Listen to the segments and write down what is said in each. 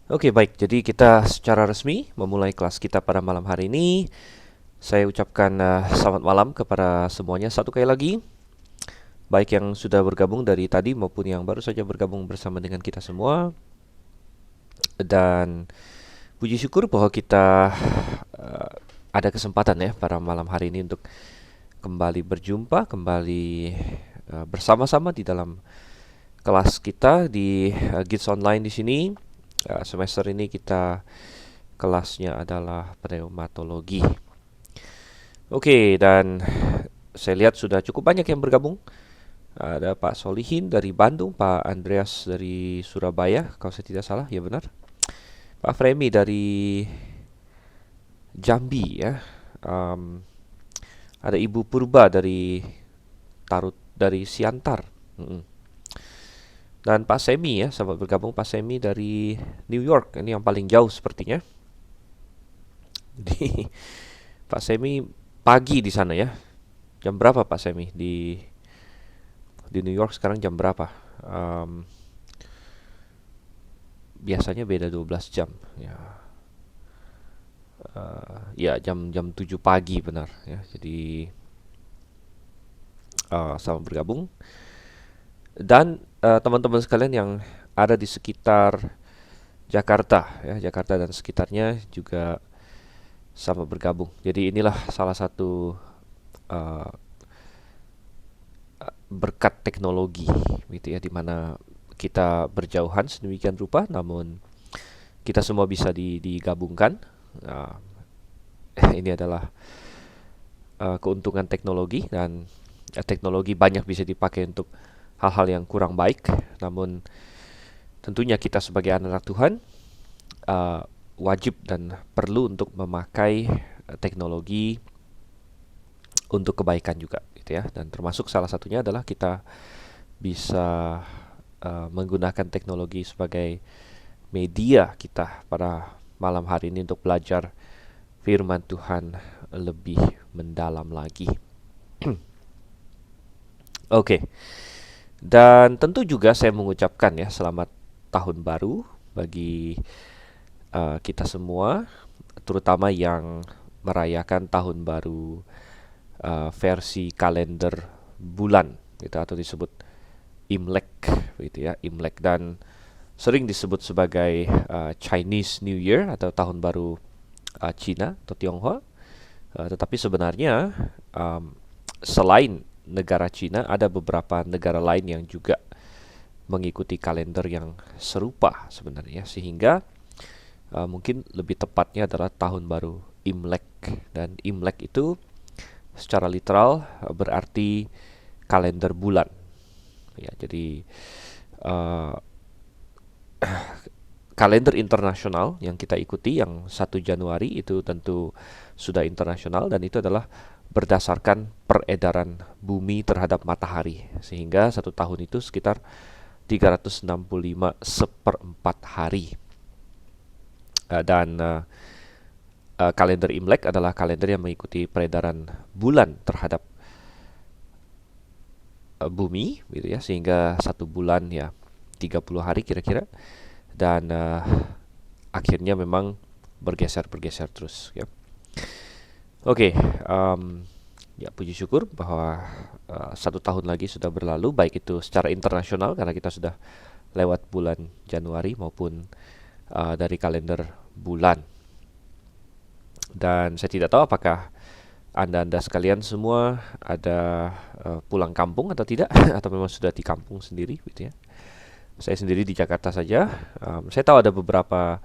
Oke, baik. Jadi kita secara resmi memulai kelas kita pada malam hari ini. Saya ucapkan selamat malam kepada semuanya satu kali lagi, baik yang sudah bergabung dari tadi maupun yang baru saja bergabung bersama dengan kita semua. Dan puji syukur bahwa kita uh, ada kesempatan ya pada malam hari ini untuk kembali berjumpa, kembali bersama-sama di dalam kelas kita di Gids Online di sini. Semester ini kita kelasnya adalah pneumatologi. Oke, dan saya lihat sudah cukup banyak yang bergabung. Ada Pak Solihin dari Bandung, Pak Andreas dari Surabaya, kalau saya tidak salah, ya benar. Pak Fremi dari Jambi ya. Em, ada Ibu Purba dari Tarut dari Siantar. Mm-mm. Dan Pak Semi ya, sahabat bergabung Pak Semi dari New York. Ini yang paling jauh sepertinya. Jadi Pak Semi pagi di sana ya. Jam berapa Pak Semi di New York sekarang jam berapa? Em, biasanya beda 12 jam ya. Ya jam jam 7 pagi benar ya. Jadi selamat bergabung dan teman-teman sekalian yang ada di sekitar Jakarta ya, Jakarta dan sekitarnya juga selamat bergabung. Jadi inilah salah satu uh, berkat teknologi gitu ya, di mana kita berjauhan sedemikian rupa namun kita semua bisa digabungkan. Nah, ini adalah keuntungan teknologi dan teknologi banyak bisa dipakai untuk hal-hal yang kurang baik. Namun tentunya kita sebagai anak-anak Tuhan uh, wajib dan perlu untuk memakai teknologi untuk kebaikan juga, gitu ya. Dan termasuk salah satunya adalah kita bisa menggunakan teknologi sebagai media kita pada malam hari ini untuk belajar firman Tuhan lebih mendalam lagi. Oke, dan tentu juga saya mengucapkan ya selamat tahun baru bagi kita semua, terutama yang merayakan tahun baru versi kalender bulan, gitu, atau disebut Imlek, gitu ya, Imlek, dan sering disebut sebagai Chinese New Year atau tahun baru Cina atau Tionghoa. Tetapi sebenarnya um, selain negara Cina ada beberapa negara lain yang juga mengikuti kalender yang serupa sebenarnya, sehingga mungkin lebih tepatnya adalah tahun baru Imlek, dan Imlek itu secara literal berarti kalender bulan ya. Jadi uh, kalender internasional yang kita ikuti yang 1 Januari itu tentu sudah internasional, dan itu adalah berdasarkan peredaran bumi terhadap matahari, sehingga 1 tahun itu sekitar 365 seperempat hari. Dan kalender Imlek adalah kalender yang mengikuti peredaran bulan terhadap bumi gitu ya, sehingga 1 bulan ya 30 hari kira-kira, dan akhirnya memang bergeser-bergeser terus ya. Oke, ya puji syukur bahwa 1 tahun lagi sudah berlalu, baik itu secara internasional karena kita sudah lewat bulan Januari maupun dari kalender bulan. Dan saya tidak tahu apakah anda-anda sekalian semua ada pulang kampung atau tidak, atau memang sudah di kampung sendiri gitu ya. Saya sendiri di Jakarta saja. Saya tahu ada beberapa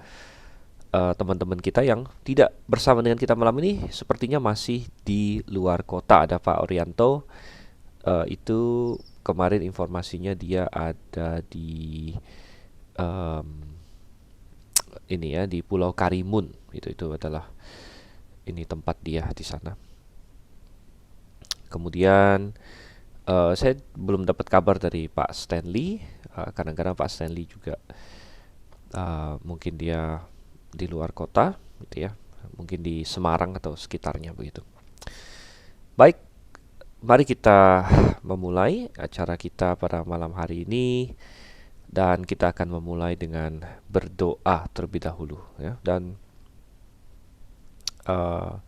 teman-teman kita yang tidak bersama dengan kita malam ini, sepertinya masih di luar kota. Ada Pak Orianto, itu kemarin informasinya dia ada di em, ini ya, di Pulau Karimun. Itu adalah ini tempat dia di sana. Kemudian saya belum dapat kabar dari Pak Stanley. Kadang-kadang Pak Stanley juga mungkin dia di luar kota, gitu ya. Mungkin di Semarang atau sekitarnya begitu. Baik, mari kita memulai acara kita pada malam hari ini. Dan kita akan memulai dengan berdoa terlebih dahulu, ya. Dan uh,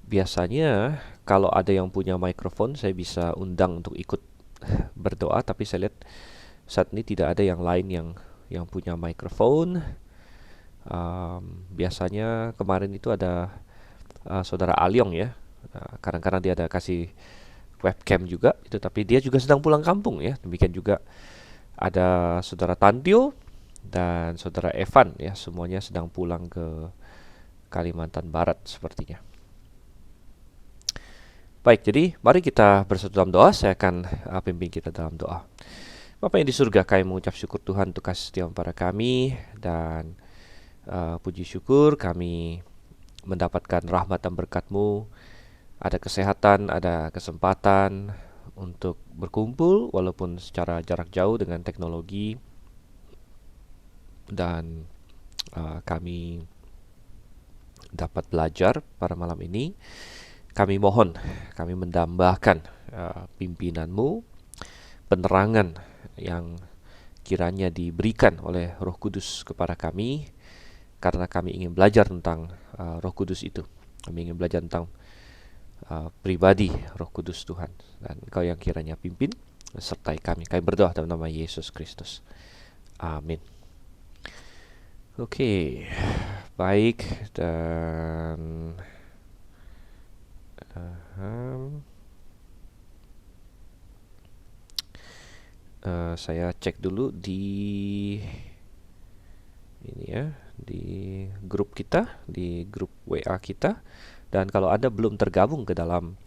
biasanya kalau ada yang punya mikrofon, saya bisa undang untuk ikut berdoa. Tapi saya lihat saat ini tidak ada yang lain yang punya mikrofon. Biasanya kemarin itu ada saudara Alyong, ya. Kadang-kadang dia ada kasih webcam juga itu, tapi dia juga sedang pulang kampung, ya. Demikian juga ada saudara Tantio dan saudara Evan, ya, semuanya sedang pulang ke Kalimantan Barat sepertinya. Baik, jadi mari kita bersatu dalam doa. Saya akan pimpin kita dalam doa. Bapa yang di surga, kami mengucap syukur Tuhan untuk kasih setia pada kami, dan puji syukur kami mendapatkan rahmat dan berkat-Mu. Ada kesehatan, ada kesempatan untuk berkumpul walaupun secara jarak jauh dengan teknologi, dan kami dapat belajar pada malam ini. Kami mohon, kami mendambakan pimpinan-Mu, penerangan yang kiranya diberikan oleh Roh Kudus kepada kami, karena kami ingin belajar tentang Roh Kudus itu. Kami ingin belajar tentang pribadi Roh Kudus Tuhan, dan Engkau yang kiranya pimpin sertai kami. Kami berdoa dalam nama Yesus Kristus. Amin. Oke, baik, dan saya cek dulu di ini, ya, di grup kita, di grup WA kita. Dan kalau Anda belum tergabung ke dalam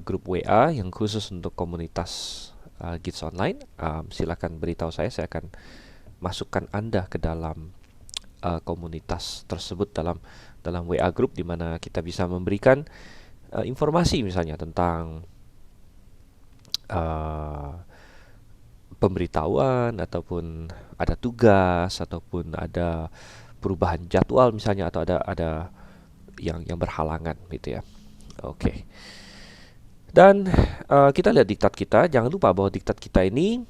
grup WA yang khusus untuk komunitas Gids Online, silakan beritahu saya akan masukkan Anda ke dalam komunitas tersebut, dalam WA group, di mana kita bisa memberikan informasi misalnya tentang pemberitahuan, ataupun ada tugas, ataupun ada perubahan jadwal misalnya, atau ada yang berhalangan gitu, ya. Oke. Dan kita lihat diktat kita. Jangan lupa bahwa diktat kita ini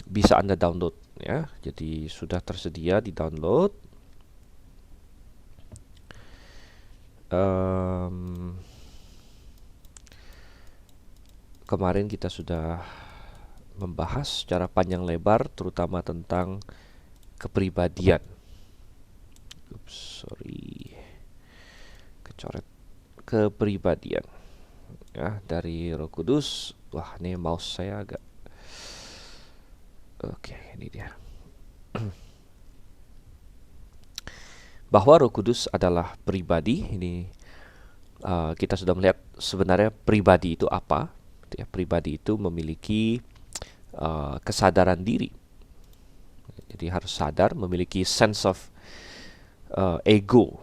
bisa Anda download, ya. Jadi sudah tersedia di download. Kemarin kita sudah membahas secara panjang lebar terutama tentang kepribadian. Kecoret kepribadian, ya, dari Roh Kudus. Wah, ini mouse saya agak. Oke, ini dia. Bahwa Roh Kudus adalah pribadi. Ini kita sudah melihat sebenarnya pribadi itu apa, ya. Pribadi itu memiliki kesadaran diri. Jadi harus sadar, memiliki sense of ego.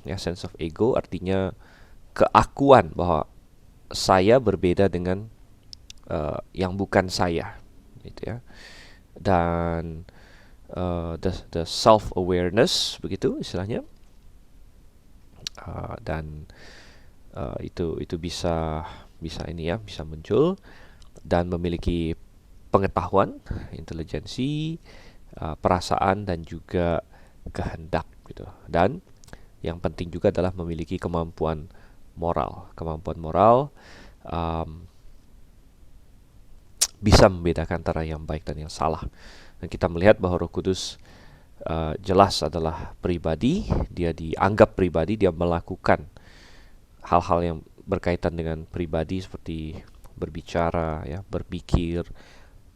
Ya, sense of ego artinya keakuan bahwa saya berbeda dengan yang bukan saya, gitu, ya. Dan the self awareness, begitu istilahnya. Dan itu bisa ini, ya, bisa muncul dan memiliki pengetahuan, intelijensi, perasaan, dan juga kehendak, gitu. Dan yang penting juga adalah memiliki kemampuan moral. Kemampuan moral bisa membedakan antara yang baik dan yang salah. Dan kita melihat bahwa Roh Kudus jelas adalah pribadi. Dia dianggap pribadi. Dia melakukan hal-hal yang berkaitan dengan pribadi, seperti berbicara, ya, berpikir,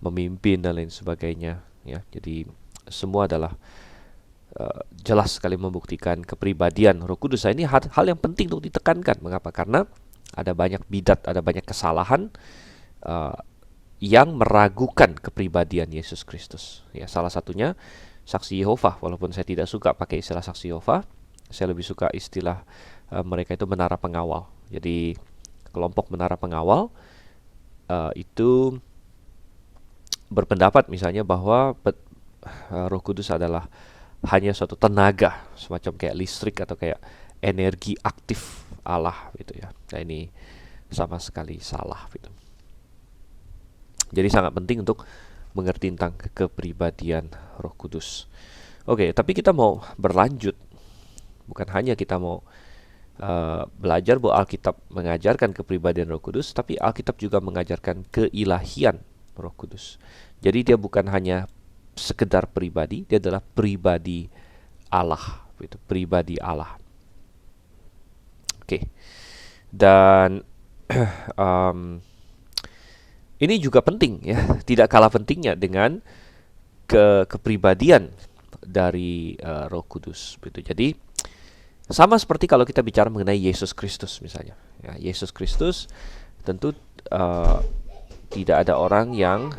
memimpin, dan lain sebagainya, ya. Jadi semua adalah jelas sekali membuktikan kepribadian Roh Kudus. Ini hal yang penting untuk ditekankan. Mengapa? Karena ada banyak bidat, ada banyak kesalahan yang meragukan kepribadian Yesus Kristus. Ya, salah satunya saksi Yehova. Walaupun saya tidak suka pakai istilah saksi Yehova, saya lebih suka istilah mereka itu menara pengawal. Jadi kelompok menara pengawal itu berpendapat misalnya bahwa Roh Kudus adalah hanya suatu tenaga, semacam kayak listrik atau kayak energi aktif Allah, gitu, ya. Nah, ini sama sekali salah, gitu. Jadi sangat penting untuk mengerti tentang kepribadian Roh Kudus. Oke, tapi kita mau berlanjut, bukan hanya kita mau belajar bahwa Alkitab mengajarkan kepribadian Roh Kudus, tapi Alkitab juga mengajarkan keilahian Roh Kudus. Jadi dia bukan hanya sekedar pribadi, dia adalah pribadi Allah, itu pribadi Allah. Oke. Dan ini juga penting ya, tidak kalah pentingnya dengan kepribadian dari Roh Kudus. Begitu. Jadi sama seperti kalau kita bicara mengenai Yesus Kristus misalnya. Ya, Yesus Kristus tentu tidak ada orang yang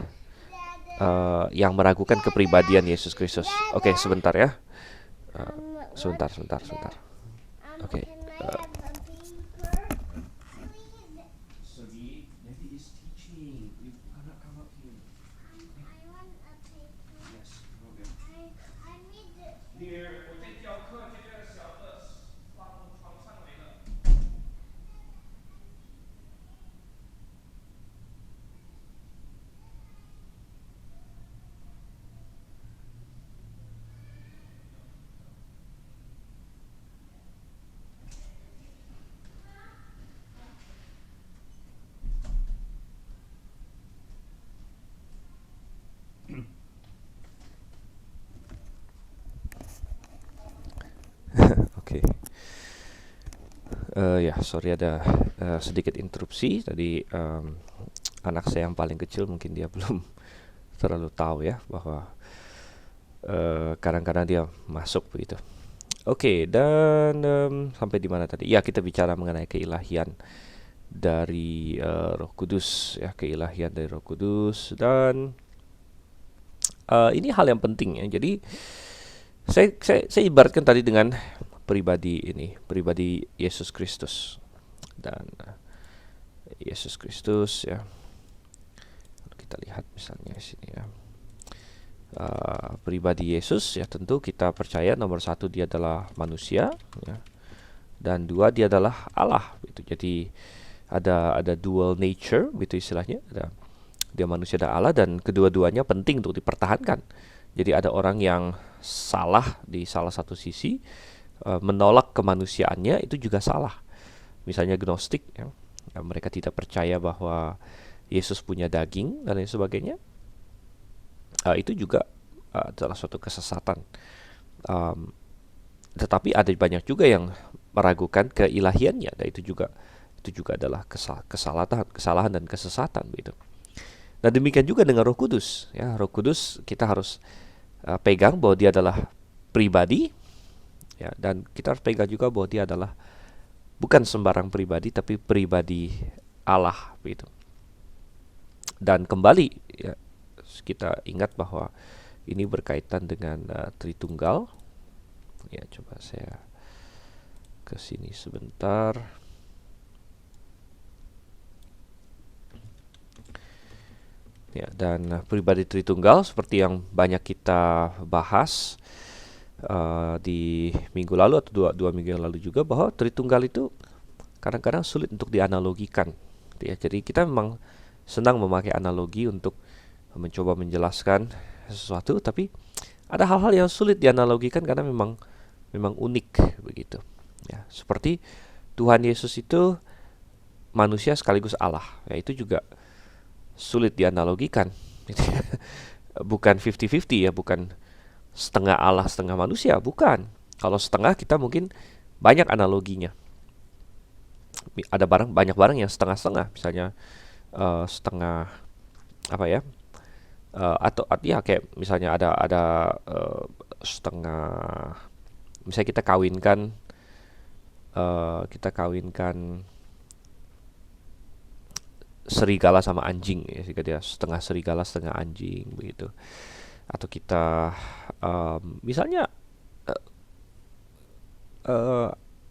meragukan kepribadian Yesus Kristus. Oke, sebentar ya. Sebentar. Oke. Oke. Ya, sorry ada sedikit interupsi tadi. Anak saya yang paling kecil mungkin dia belum terlalu tahu ya bahwa kadang-kadang dia masuk begitu. Oke, dan sampai di mana tadi? Ya, kita bicara mengenai keilahian dari Roh Kudus ya, keilahian dari Roh Kudus. Dan ini hal yang penting ya. Jadi saya ibaratkan tadi dengan pribadi Yesus Kristus. Dan Yesus Kristus ya, kita lihat misalnya di sini ya. Pribadi Yesus ya, tentu kita percaya nomor satu dia adalah manusia ya, dan dua dia adalah Allah gitu. Jadi ada dual nature gitu istilahnya, ada dia manusia dan Allah, dan kedua-duanya penting untuk dipertahankan. Jadi ada orang yang salah di salah satu sisi, menolak kemanusiaannya, itu juga salah. Misalnya Gnostik ya, mereka tidak percaya bahwa Yesus punya daging dan lain sebagainya. Itu juga adalah suatu kesesatan. Tetapi ada banyak juga yang meragukan keilahiannya, dan itu juga adalah kesalahan dan kesesatan begitu. Nah, demikian juga dengan Roh Kudus ya. Roh Kudus kita harus pegang bahwa dia adalah pribadi ya, dan kita harus pegang juga bahwa dia adalah bukan sembarang pribadi, tapi pribadi Allah begitu. Dan kembali ya, kita ingat bahwa ini berkaitan dengan Tritunggal. Ya, coba saya ke sini sebentar. Ya, dan pribadi Tritunggal seperti yang banyak kita bahas di minggu lalu atau dua minggu yang lalu juga, bahwa Tritunggal itu kadang-kadang sulit untuk dianalogikan. Ya, jadi kita memang senang memakai analogi untuk mencoba menjelaskan sesuatu, tapi ada hal-hal yang sulit dianalogikan karena memang unik begitu. Ya, seperti Tuhan Yesus itu manusia sekaligus Allah. Ya, itu juga sulit dianalogikan. Bukan 50-50 ya, bukan setengah Allah setengah manusia, bukan. Kalau setengah kita mungkin banyak analoginya. Ada banyak barang yang setengah-setengah, misalnya setengah apa ya? Atau ya kayak misalnya ada setengah, misalnya kita kawinkan serigala sama anjing ya, sehingga dia setengah serigala setengah anjing begitu. Atau kita misalnya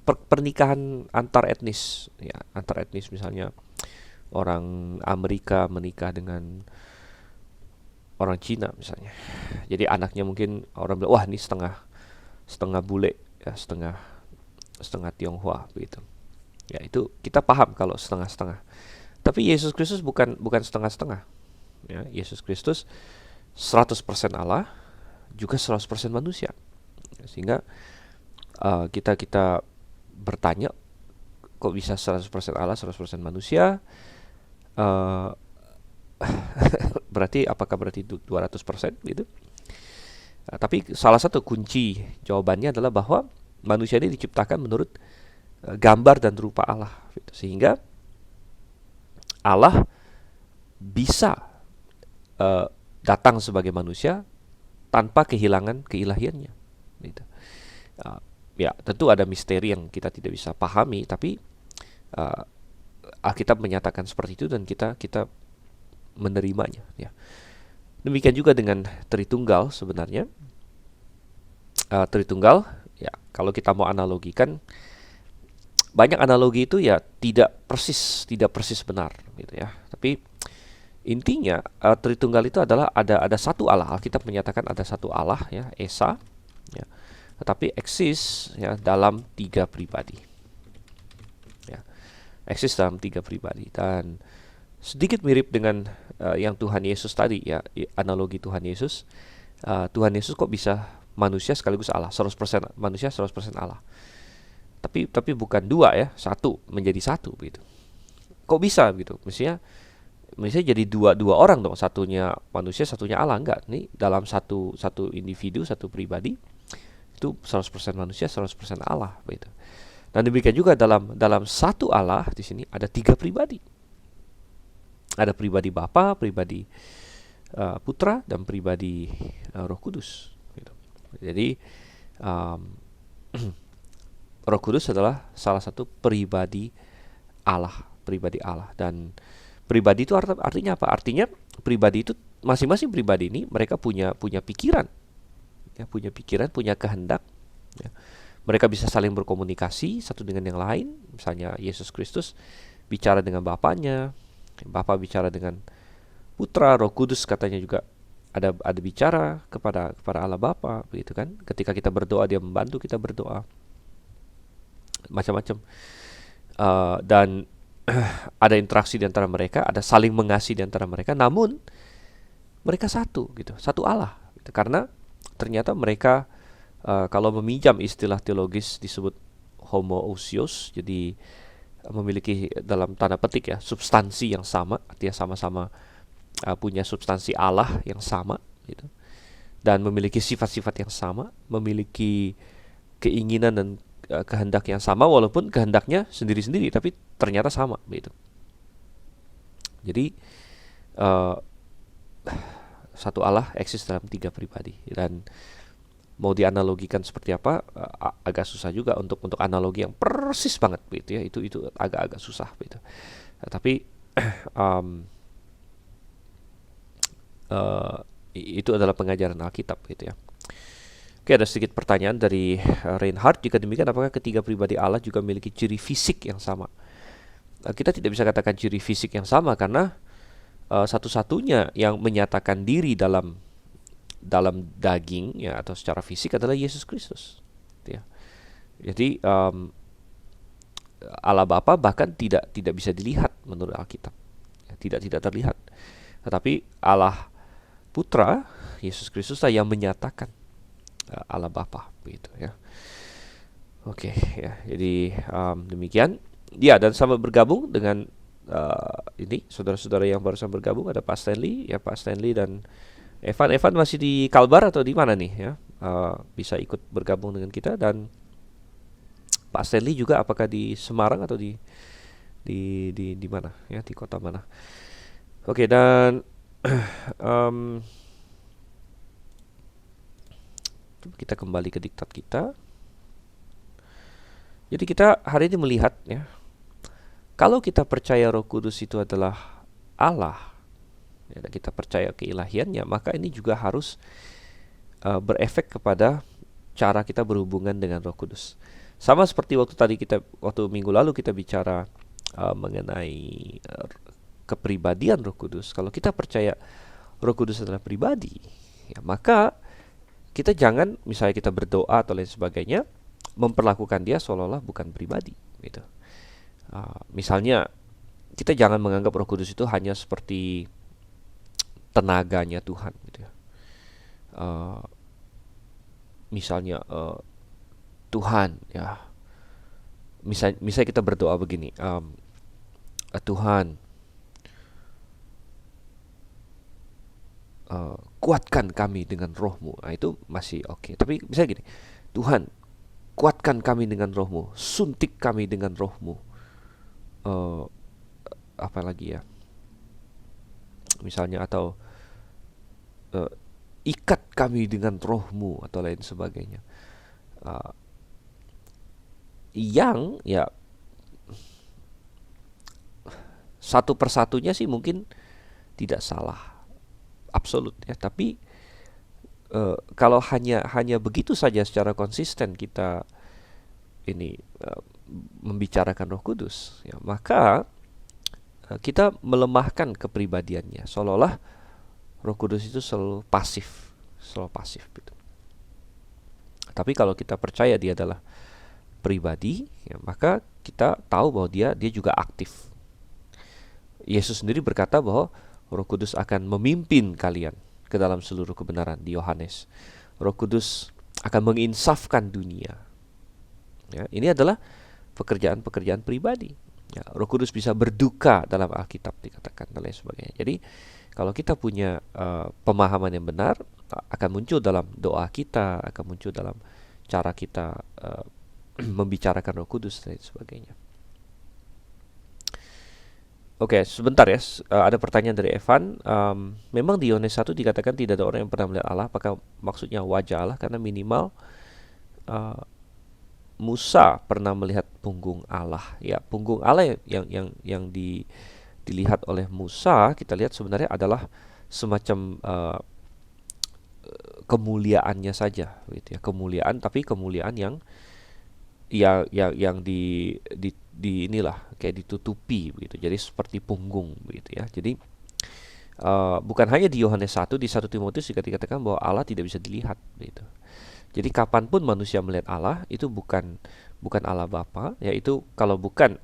pernikahan antar etnis ya, antar etnis misalnya orang Amerika menikah dengan orang Cina misalnya. Jadi anaknya mungkin orang bilang, wah ini setengah bule ya, setengah Tionghoa begitu. Ya, itu kita paham kalau setengah-setengah. Tapi Yesus Kristus bukan setengah-setengah. Ya, Yesus Kristus 100% Allah, juga 100% manusia. Sehingga kita kita bertanya, kok bisa 100% Allah, 100% manusia? Uh, berarti 200% gitu? Tapi salah satu kunci jawabannya adalah bahwa manusia ini diciptakan menurut gambar dan rupa Allah, gitu. Sehingga Allah bisa datang sebagai manusia tanpa kehilangan keilahiannya, gitu. Ya, tentu ada misteri yang kita tidak bisa pahami, tapi uh, Alkitab menyatakan seperti itu dan kita menerimanya, ya. Demikian juga dengan Tritunggal sebenarnya. Tritunggal, ya, kalau kita mau analogikan, banyak analogi itu ya tidak persis benar, gitu ya. Tapi intinya Tritunggal itu adalah ada satu Allah. Alkitab menyatakan ada satu Allah, ya, Esa, ya, tetapi eksis, ya, dalam 3 pribadi, ya, eksis dalam 3 pribadi. Dan sedikit mirip dengan yang Tuhan Yesus tadi, ya, analogi Tuhan Yesus. Tuhan Yesus kok bisa manusia sekaligus Allah, 100% manusia 100% Allah. Tapi bukan dua, ya, satu menjadi satu, gitu. Kok bisa gitu? Mestinya jadi dua orang dong, satunya manusia, satunya Allah. Enggak, nih dalam satu individu, satu pribadi itu 100% manusia, 100% Allah, gitu. Dan demikian juga dalam satu Allah di sini ada 3 pribadi. Ada pribadi Bapa, pribadi Putra, dan pribadi Roh Kudus, gitu. Jadi Roh Kudus adalah salah satu pribadi Allah, dan pribadi itu artinya apa? Artinya pribadi itu, masing-masing pribadi ini mereka punya pikiran, ya, punya kehendak, ya. Mereka bisa saling berkomunikasi satu dengan yang lain. Misalnya Yesus Kristus bicara dengan Bapaknya, Bapa bicara dengan Putra, Roh Kudus katanya juga ada bicara kepada Allah Bapa, begitu kan? Ketika kita berdoa, Dia membantu kita berdoa, macam-macam. Dan ada interaksi di antara mereka, ada saling mengasihi di antara mereka, namun mereka satu, gitu, satu Allah, gitu. Karena ternyata mereka, kalau meminjam istilah teologis disebut homoousios, jadi memiliki dalam tanda petik, ya, substansi yang sama, artinya sama-sama punya substansi Allah yang sama, gitu, dan memiliki sifat-sifat yang sama, memiliki keinginan dan kehendak yang sama, walaupun kehendaknya sendiri-sendiri, tapi ternyata sama, gitu. Jadi satu Allah eksis dalam 3 pribadi, dan mau dianalogikan seperti apa, agak susah juga untuk analogi yang persis banget, gitu ya. Itu agak susah, gitu. Tapi itu adalah pengajaran Alkitab, gitu ya. Oke, ada sedikit pertanyaan dari Reinhard. Jika demikian, apakah ketiga pribadi Allah juga memiliki ciri fisik yang sama? Kita tidak bisa katakan ciri fisik yang sama, karena satu-satunya yang menyatakan diri dalam daging, ya, atau secara fisik adalah Yesus Kristus, ya. Jadi Allah Bapa bahkan tidak bisa dilihat menurut Alkitab, ya, tidak terlihat. Tetapi Allah Putra Yesus Kristus lah yang menyatakan Allah Bapa, begitu, ya. Oke, ya. Jadi demikian, ya. Dan sama bergabung dengan ini saudara-saudara yang barusan bergabung, ada Pak Stanley, ya, Pak Stanley dan Evan masih di Kalbar atau di mana nih, ya? Bisa ikut bergabung dengan kita. Dan Pak Stanley juga apakah di Semarang atau di mana, ya, di kota mana? Oke, dan kita kembali ke diktat kita. Jadi kita hari ini melihat, ya, kalau kita percaya Roh Kudus itu adalah Allah, ya, dan kita percaya keilahiannya, maka ini juga harus berefek kepada cara kita berhubungan dengan Roh Kudus. Sama seperti waktu minggu lalu kita bicara mengenai kepribadian Roh Kudus. Kalau kita percaya Roh Kudus adalah pribadi, ya, maka kita jangan, misalnya kita berdoa atau lain sebagainya, memperlakukan dia seolah-olah bukan pribadi, gitu. Misalnya kita jangan menganggap Roh Kudus itu hanya seperti tenaganya Tuhan, gitu ya. Uh, misalnya Tuhan ya, misal kita berdoa begini, Tuhan, kuatkan kami dengan rohmu. Nah, itu masih oke. Tapi bisa gini, Tuhan, kuatkan kami dengan rohmu, suntik kami dengan rohmu. uh, Apa lagi ya, misalnya, atau uh, ikat kami dengan rohmu atau lain sebagainya. Uh, yang ya satu persatunya sih mungkin tidak salah absolut ya, tapi kalau hanya begitu saja secara konsisten kita ini membicarakan Roh Kudus ya, maka kita melemahkan kepribadiannya, seolah-olah Roh Kudus itu selalu pasif gitu. Tapi kalau kita percaya dia adalah pribadi ya, maka kita tahu bahwa dia juga aktif. Yesus sendiri berkata bahwa Roh Kudus akan memimpin kalian ke dalam seluruh kebenaran di Yohanes. Roh Kudus akan menginsafkan dunia. Ya, ini adalah pekerjaan-pekerjaan pribadi. Ya, Roh Kudus bisa berduka dalam Alkitab dikatakan dan lain sebagainya. Jadi kalau kita punya pemahaman yang benar, akan muncul dalam doa kita, akan muncul dalam cara kita membicarakan Roh Kudus dan lain sebagainya. Oke, sebentar ya. Ada pertanyaan dari Evan. Memang di Yohanes 1 dikatakan tidak ada orang yang pernah melihat Allah. Apakah maksudnya wajah Allah? Karena minimal uh, Musa pernah melihat punggung Allah. Ya, punggung Allah yang dilihat oleh Musa, kita lihat sebenarnya adalah semacam kemuliaannya saja, gitu ya. Kemuliaan, tapi kemuliaan yang di inilah kayak ditutupi begitu. Jadi seperti punggung begitu ya. Jadi bukan hanya di Yohanes 1, di 1 Timotius juga dikatakan bahwa Allah tidak bisa dilihat begitu. Jadi kapanpun manusia melihat Allah itu bukan Allah Bapa, yaitu kalau bukan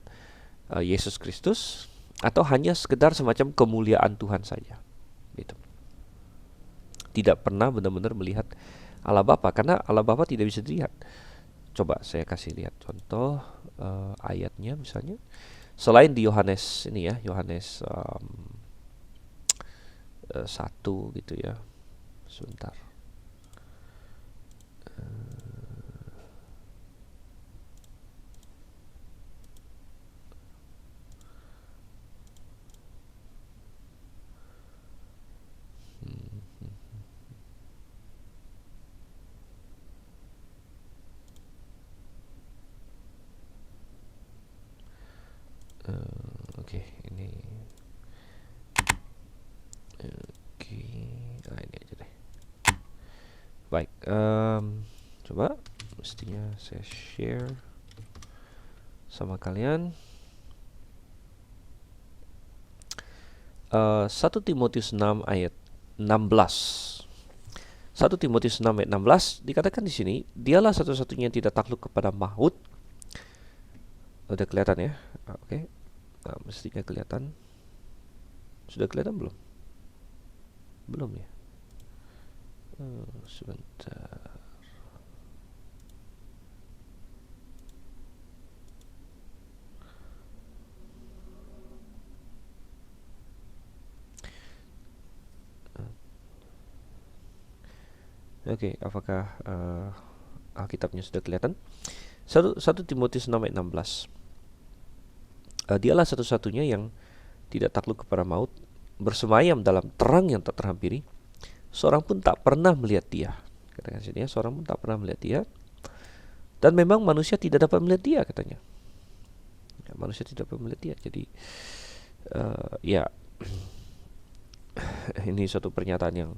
Yesus Kristus, atau hanya sekedar semacam kemuliaan Tuhan saja. Gitu. Tidak pernah benar-benar melihat Allah Bapa, karena Allah Bapa tidak bisa dilihat. Coba saya kasih lihat contoh ayatnya misalnya. Selain di Yohanes ini ya, Yohanes 1 gitu ya. Sebentar. Oke, ini oke, ini aja deh. Baik, coba mestinya saya share sama kalian. 1 Timotius 6 ayat 16. 1 Timotius 6 ayat 16 dikatakan di sini, dialah satu-satunya yang tidak takluk kepada maut. Udah kelihatan ya? Oke. Nah, mestinya kelihatan. Sudah kelihatan belum? Belum ya? Sebentar. Oke, apakah Alkitabnya sudah kelihatan? 1 Timotius 6 ayat 16. Dialah satu-satunya yang tidak takluk kepada maut, bersemayam dalam terang yang tak terhampiri. Seorang pun tak pernah melihat dia. Katakan sini ya, seorang pun tak pernah melihat dia. Dan memang manusia tidak dapat melihat dia, katanya. Ya, manusia tidak dapat melihat dia. Jadi ya ini suatu pernyataan yang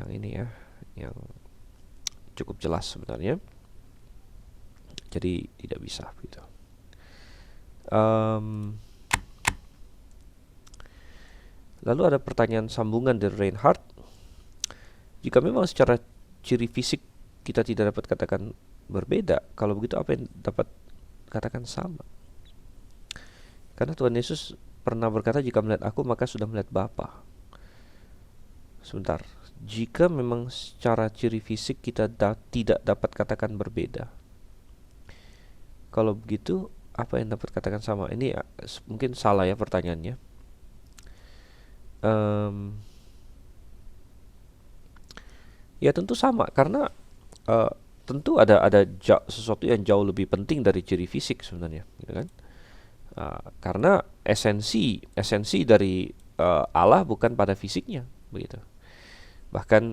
ini ya, yang cukup jelas sebenarnya. Jadi tidak bisa gitu. Lalu ada pertanyaan sambungan dari Reinhardt. Jika memang secara ciri fisik kita tidak dapat katakan berbeda, kalau begitu apa yang dapat katakan sama? Karena Tuhan Yesus pernah berkata, jika melihat aku maka sudah melihat Bapa. Sebentar. Jika memang secara ciri fisik kita tidak dapat katakan berbeda. Kalau begitu, apa yang dapat katakan sama? Ini mungkin salah ya pertanyaannya. Em, ya tentu sama, karena eh, tentu ada sesuatu yang jauh lebih penting dari ciri fisik sebenarnya, gitu kan? Karena esensi dari Allah bukan pada fisiknya, begitu. Bahkan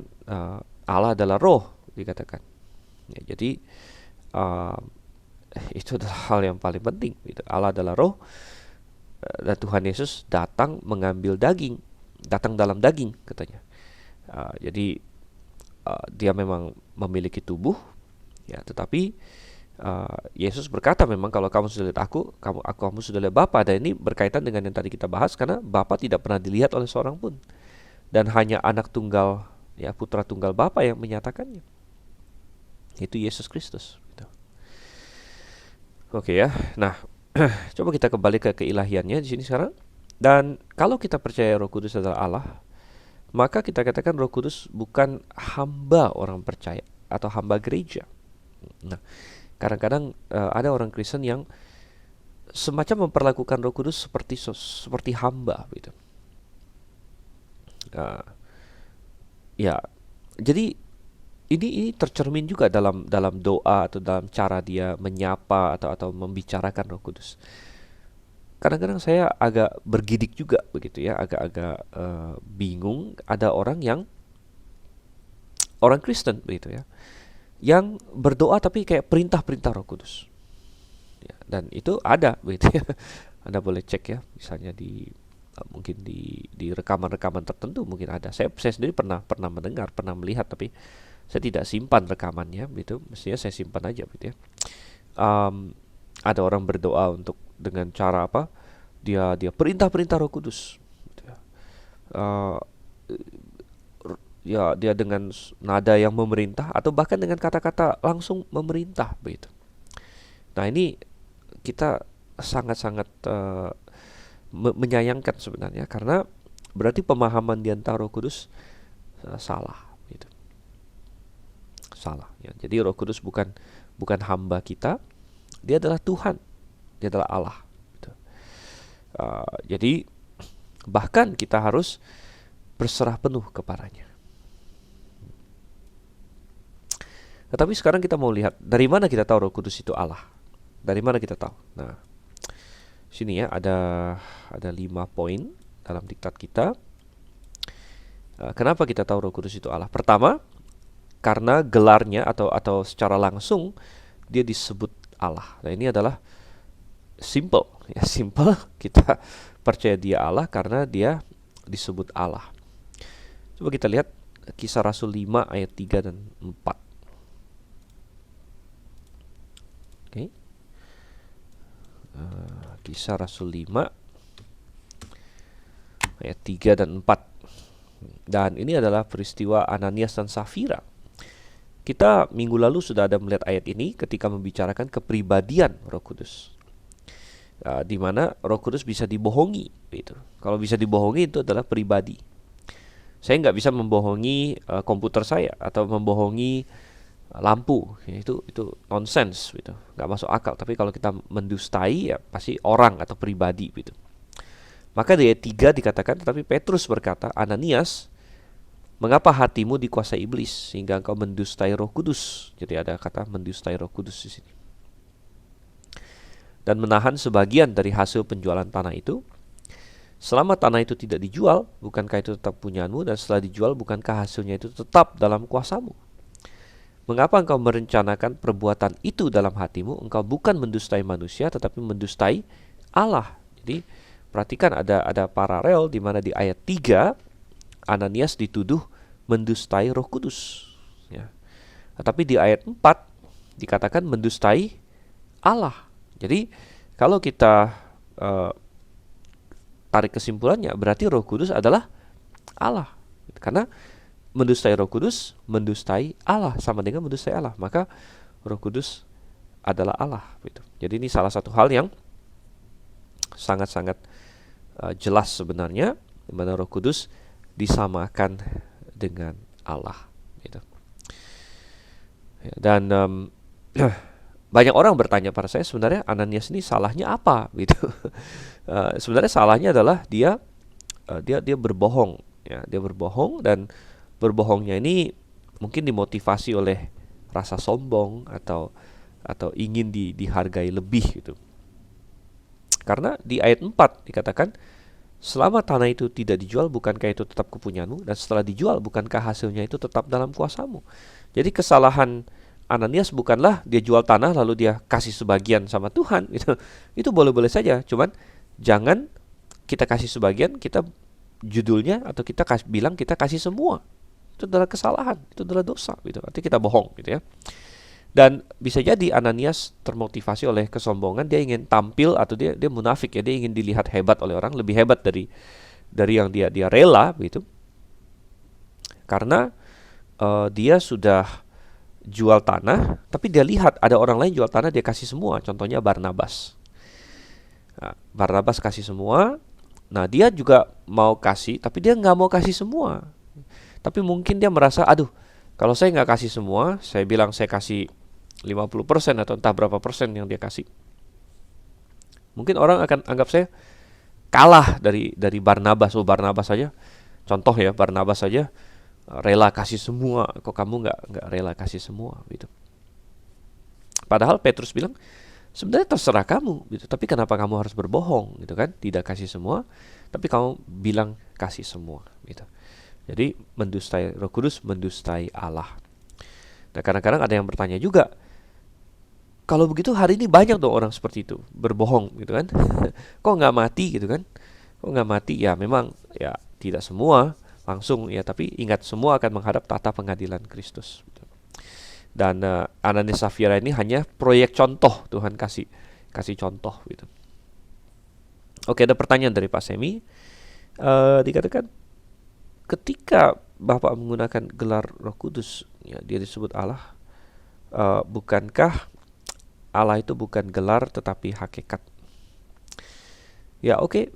Allah adalah roh dikatakan. Ya, jadi uh, itu adalah hal yang paling penting. Gitu. Allah adalah roh, dan Tuhan Yesus datang mengambil daging, datang dalam daging katanya. Jadi dia memang memiliki tubuh, ya, tetapi Yesus berkata memang kalau kamu sudah lihat aku, kamu sudah lihat Bapa. Dan ini berkaitan dengan yang tadi kita bahas, karena Bapa tidak pernah dilihat oleh seorang pun, dan hanya anak tunggal, ya, putra tunggal Bapa yang menyatakannya. Itu Yesus Kristus. Gitu. Oke ya. Nah, coba kita kembali ke keilahiannya di sini sekarang. Dan kalau kita percaya Roh Kudus adalah Allah, maka kita katakan Roh Kudus bukan hamba orang percaya atau hamba gereja. Nah, kadang-kadang ada orang Kristen yang semacam memperlakukan Roh Kudus seperti hamba, gitu. Uh, ya, jadi ini tercermin juga dalam doa atau dalam cara dia menyapa atau membicarakan Roh Kudus. Kadang-kadang saya agak bergidik juga begitu ya, agak-agak bingung. Ada orang Kristen begitu ya, yang berdoa tapi kayak perintah-perintah Roh Kudus. Ya, dan itu ada begitu ya. Anda boleh cek ya, misalnya mungkin di rekaman-rekaman tertentu mungkin ada. Saya sendiri pernah mendengar, pernah melihat, tapi saya tidak simpan rekamannya begitu. Mestinya saya simpan aja begitu ya. Ada orang berdoa dengan cara apa? Dia perintah-perintah Roh Kudus. Gitu ya. Uh, ya dia dengan nada yang memerintah atau bahkan dengan kata-kata langsung memerintah begitu. Nah, ini kita sangat-sangat menyayangkan sebenarnya, karena berarti pemahaman di antara Roh Kudus salah gitu. Salah ya. Jadi Roh Kudus bukan hamba kita, dia adalah Tuhan, dia adalah Allah gitu. Jadi bahkan kita harus berserah penuh kepadanya. Tetapi sekarang kita mau lihat dari mana kita tahu Roh Kudus itu Allah. Dari mana kita tahu? Nah, sini ya ada 5 poin dalam diktat kita. Kenapa kita tahu Roh Kudus itu Allah? Pertama, karena gelarnya atau secara langsung dia disebut Allah. Nah, ini adalah simple ya, simple kita percaya dia Allah karena dia disebut Allah. Coba kita lihat Kisah Rasul 5 ayat 3 dan 4. Oke. Kisah Rasul 5 ayat 3 dan 4. Dan ini adalah peristiwa Ananias dan Safira. Kita minggu lalu sudah ada melihat ayat ini ketika membicarakan kepribadian Roh Kudus. Di mana Roh Kudus bisa dibohongi gitu. Kalau bisa dibohongi itu adalah pribadi. Saya nggak bisa membohongi komputer saya atau membohongi lampu, ya, itu nonsense gitu, nggak masuk akal. Tapi kalau kita mendustai, ya pasti orang atau pribadi gitu. Maka di ayat 3 dikatakan, tetapi Petrus berkata, Ananias, mengapa hatimu dikuasai iblis sehingga engkau mendustai Roh Kudus? Jadi ada kata mendustai Roh Kudus di sini. Dan menahan sebagian dari hasil penjualan tanah itu. Selama tanah itu tidak dijual, bukankah itu tetap punyamu? Dan setelah dijual, bukankah hasilnya itu tetap dalam kuasamu? Mengapa engkau merencanakan perbuatan itu dalam hatimu? Engkau bukan mendustai manusia, tetapi mendustai Allah. Jadi perhatikan ada paralel di mana di ayat 3 Ananias dituduh mendustai Roh Kudus. Ya. Tetapi di ayat 4 dikatakan mendustai Allah. Jadi kalau kita tarik kesimpulannya, berarti Roh Kudus adalah Allah. Karena mendustai Roh Kudus, mendustai Allah, sama dengan mendustai Allah. Maka Roh Kudus adalah Allah gitu. Jadi ini salah satu hal yang sangat-sangat jelas sebenarnya, di mana Roh Kudus disamakan dengan Allah gitu. Ya, dan banyak orang bertanya pada saya, sebenarnya Ananias ini salahnya apa gitu. Sebenarnya salahnya adalah dia berbohong, ya, dia berbohong, dan berbohongnya ini mungkin dimotivasi oleh rasa sombong atau ingin dihargai lebih gitu. Karena di ayat 4 dikatakan, selama tanah itu tidak dijual, bukankah itu tetap kepunyaanmu? Dan setelah dijual, bukankah hasilnya itu tetap dalam kuasamu? Jadi kesalahan Ananias bukanlah dia jual tanah lalu dia kasih sebagian sama Tuhan gitu. Itu boleh-boleh saja, cuman jangan kita kasih sebagian, kita judulnya atau kita bilang kita kasih semua. Itu adalah kesalahan, itu adalah dosa gitu. Artinya kita bohong gitu ya. Dan bisa jadi Ananias termotivasi oleh kesombongan, dia ingin tampil atau dia munafik ya, dia ingin dilihat hebat oleh orang, lebih hebat dari yang dia rela gitu. Karena dia sudah jual tanah, tapi dia lihat ada orang lain jual tanah, dia kasih semua. Contohnya Barnabas. Nah, Barnabas kasih semua. Nah, dia juga mau kasih, tapi dia nggak mau kasih semua. Tapi mungkin dia merasa, aduh, kalau saya nggak kasih semua, saya bilang saya kasih 50% atau entah berapa persen yang dia kasih, mungkin orang akan anggap saya kalah dari Barnabas. Oh, Barnabas saja, contoh ya, Barnabas saja rela kasih semua, kok kamu nggak rela kasih semua gitu. Padahal Petrus bilang, sebenarnya terserah kamu gitu, tapi kenapa kamu harus berbohong gitu kan? Tidak kasih semua, tapi kamu bilang kasih semua gitu. Jadi mendustai Roh Kudus, mendustai Allah. Nah, kadang-kadang ada yang bertanya juga, kalau begitu hari ini banyak dong orang seperti itu, berbohong gitu kan? Kok nggak mati gitu kan? Kok nggak mati? Ya memang ya tidak semua langsung ya, tapi ingat semua akan menghadap tahta pengadilan Kristus. Dan Ananias Safira ini hanya proyek contoh, Tuhan kasih contoh gitu. Oke, ada pertanyaan dari Pak Semi. Dikatakan ketika Bapak menggunakan gelar Roh Kudus, ya, dia disebut Allah. Bukankah Allah itu bukan gelar tetapi hakikat? Ya oke,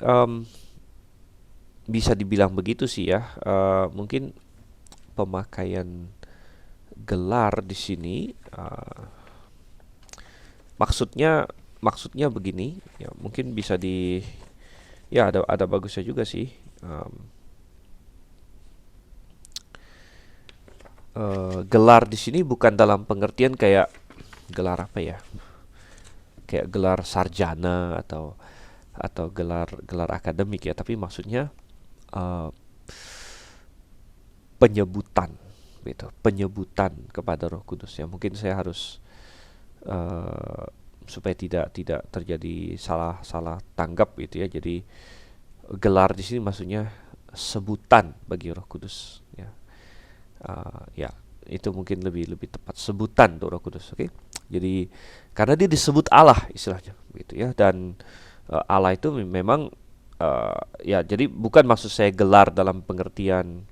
bisa dibilang begitu sih ya. Mungkin pemakaian gelar di sini maksudnya begini ya, mungkin bisa ya ada bagusnya juga sih. Gelar di sini bukan dalam pengertian kayak gelar apa ya, kayak gelar sarjana atau gelar akademik ya, tapi maksudnya penyebutan gitu, penyebutan kepada Roh Kudus ya. Mungkin saya harus supaya tidak terjadi salah tanggap gitu ya. Jadi gelar di sini maksudnya sebutan bagi Roh Kudus ya. Ya itu mungkin lebih tepat, sebutan untuk Roh Kudus. Oke. Jadi karena dia disebut Allah istilahnya gitu ya, dan Allah itu memang ya, jadi bukan maksud saya gelar dalam pengertian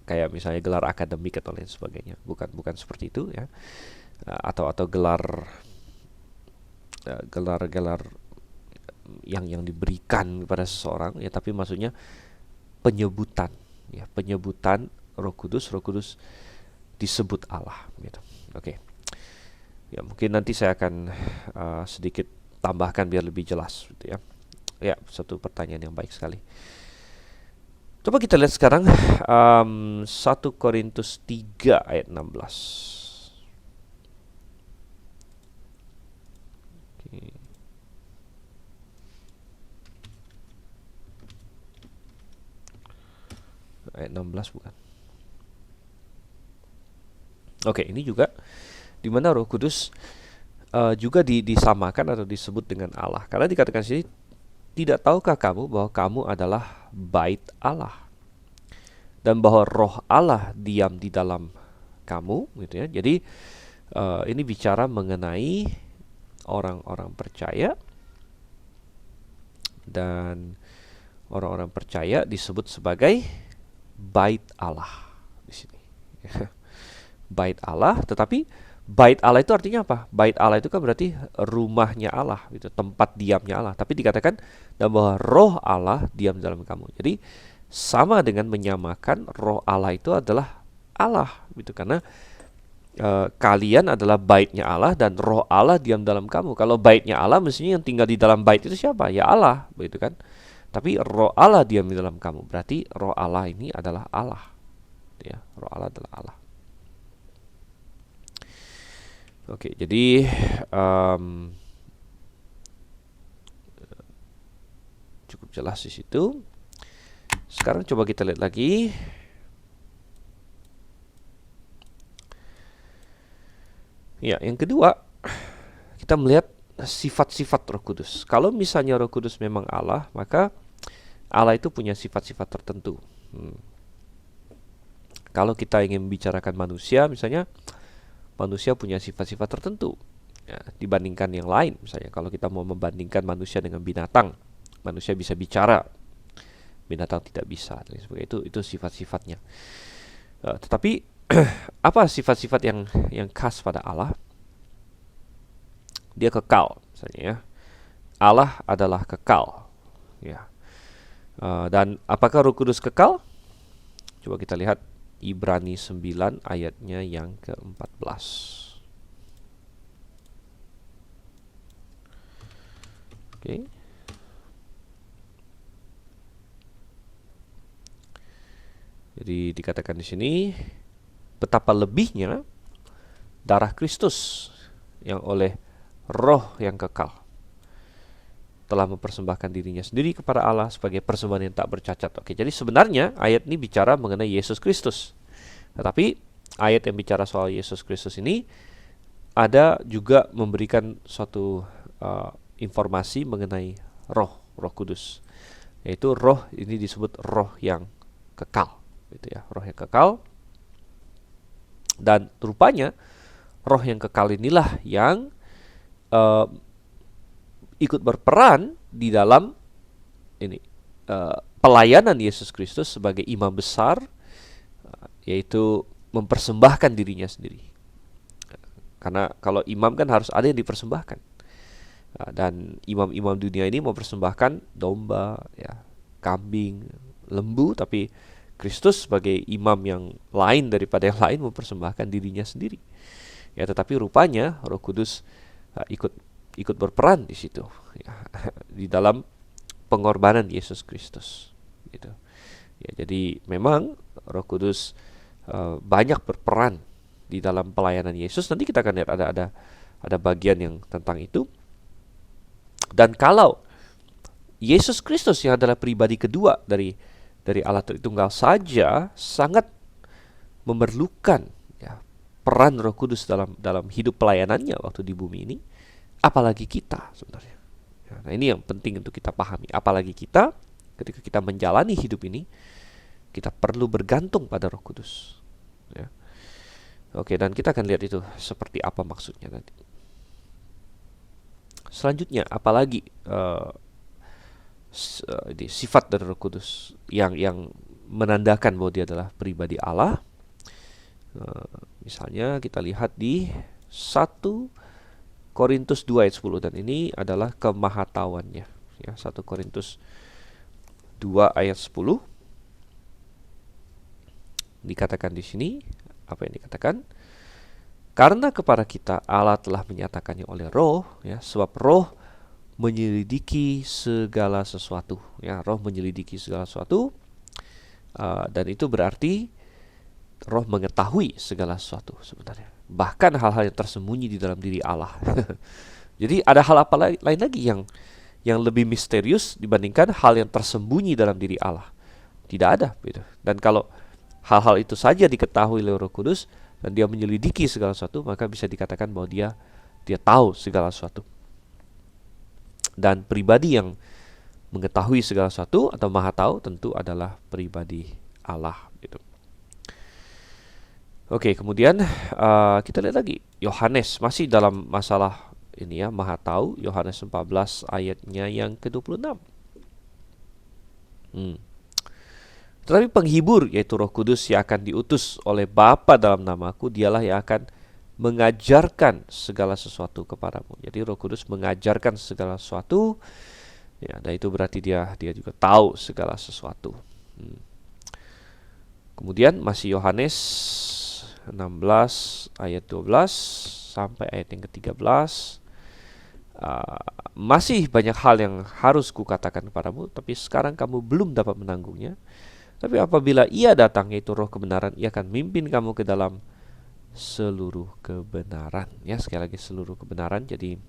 kayak misalnya gelar akademik atau lain sebagainya, bukan seperti itu ya. Atau gelar yang diberikan kepada seseorang ya, tapi maksudnya penyebutan ya, penyebutan Roh Kudus disebut Allah gitu. Oke. Ya mungkin nanti saya akan sedikit tambahkan biar lebih jelas gitu ya. Ya, satu pertanyaan yang baik sekali. Coba kita lihat sekarang 1 Korintus 3 ayat 16. Oke. Ayat 16 bukan? Oke, ini juga di mana Roh Kudus juga disamakan atau disebut dengan Allah. Karena dikatakan sini, tidak tahukah kamu bahwa kamu adalah bait Allah dan bahwa Roh Allah diam di dalam kamu gitu ya. Jadi ini bicara mengenai orang-orang percaya, dan orang-orang percaya disebut sebagai bait Allah di sini. Bait Allah, tetapi bait Allah itu artinya apa? Bait Allah itu kan berarti rumahnya Allah, gitu, tempat diamnya Allah. Tapi dikatakan dan bahwa Roh Allah diam dalam kamu. Jadi sama dengan menyamakan Roh Allah itu adalah Allah, gitu. Karena kalian adalah baitnya Allah dan Roh Allah diam dalam kamu. Kalau baitnya Allah, mestinya yang tinggal di dalam bait itu siapa? Ya Allah, begitu kan? Tapi Roh Allah diam di dalam kamu, berarti Roh Allah ini adalah Allah, ya. Roh Allah adalah Allah. Oke, jadi cukup jelas di situ. Sekarang coba kita lihat lagi. Ya, yang kedua, kita melihat sifat-sifat Roh Kudus. Kalau misalnya Roh Kudus memang Allah, maka Allah itu punya sifat-sifat tertentu. Kalau kita ingin membicarakan manusia, misalnya manusia punya sifat-sifat tertentu, ya, dibandingkan yang lain. Misalnya kalau kita mau membandingkan manusia dengan binatang, manusia bisa bicara, binatang tidak bisa, dan sebagainya. Itu sifat-sifatnya. Tetapi apa sifat-sifat yang khas pada Allah? Dia kekal, misalnya, ya. Allah adalah kekal, ya. Dan apakah Roh Kudus kekal? Coba kita lihat Ibrani 9 ayatnya yang ke-14. Oke. Jadi dikatakan di sini, betapa lebihnya darah Kristus yang oleh Roh yang kekal telah mempersembahkan dirinya sendiri kepada Allah sebagai persembahan yang tak bercacat. Oke, jadi sebenarnya ayat ini bicara mengenai Yesus Kristus. Tetapi ayat yang bicara soal Yesus Kristus ini ada juga memberikan suatu informasi mengenai Roh Kudus. Yaitu Roh ini disebut Roh yang kekal, gitu ya, Roh yang kekal. Dan rupanya Roh yang kekal inilah yang ikut berperan di dalam ini pelayanan Yesus Kristus sebagai imam besar, yaitu mempersembahkan dirinya sendiri. Karena kalau imam kan harus ada yang dipersembahkan. Dan imam-imam dunia ini mempersembahkan domba, ya, kambing, lembu, tapi Kristus sebagai imam yang lain daripada yang lain mempersembahkan dirinya sendiri. Ya, tetapi rupanya Roh Kudus ikut berperan di situ, ya, di dalam pengorbanan Yesus Kristus, gitu. Ya, jadi memang Roh Kudus banyak berperan di dalam pelayanan Yesus. Nanti kita akan lihat ada bagian yang tentang itu. Dan kalau Yesus Kristus yang adalah pribadi kedua dari Allah Tritunggal saja sangat memerlukan, ya, peran Roh Kudus dalam hidup pelayanannya waktu di bumi ini, apalagi kita sebenarnya. Ya, nah, ini yang penting untuk kita pahami. Apalagi kita, ketika kita menjalani hidup ini, kita perlu bergantung pada Roh Kudus, ya. Oke, dan kita akan lihat itu seperti apa maksudnya nanti. Selanjutnya, apalagi sifat dari Roh Kudus yang menandakan bahwa dia adalah pribadi Allah. Misalnya kita lihat di 1 Korintus 2 ayat 10, dan ini adalah kemahatauannya, ya. 1 Korintus 2 ayat 10 dikatakan di sini, apa yang dikatakan? Karena kepada kita Allah telah menyatakannya oleh Roh, ya, sebab Roh menyelidiki segala sesuatu, ya. Roh menyelidiki segala sesuatu, dan itu berarti Roh mengetahui segala sesuatu sebenarnya, bahkan hal-hal yang tersembunyi di dalam diri Allah. Jadi ada hal apa lain lagi yang lebih misterius dibandingkan hal yang tersembunyi dalam diri Allah? Tidak ada, gitu. Dan kalau hal-hal itu saja diketahui oleh Roh Kudus dan dia menyelidiki segala sesuatu, maka bisa dikatakan bahwa dia tahu segala sesuatu. Dan pribadi yang mengetahui segala sesuatu atau maha tahu tentu adalah pribadi Allah, gitu. Oke, kemudian kita lihat lagi Yohanes, masih dalam masalah ini, ya, maha tahu. Yohanes 14 ayatnya yang ke-26. Tetapi penghibur, yaitu Roh Kudus yang akan diutus oleh Bapa dalam namaku, dialah yang akan mengajarkan segala sesuatu kepadamu. Jadi Roh Kudus mengajarkan segala sesuatu, ya, dan itu berarti dia juga tahu segala sesuatu, Kemudian masih Yohanes 16 ayat 12 sampai ayat yang ke-13. Masih banyak hal yang harus kukatakan kepadamu, tapi sekarang kamu belum dapat menanggungnya. Tapi apabila ia datang, yaitu roh kebenaran, ia akan mimpin kamu ke dalam seluruh kebenaran. Ya, sekali lagi seluruh kebenaran. Jadi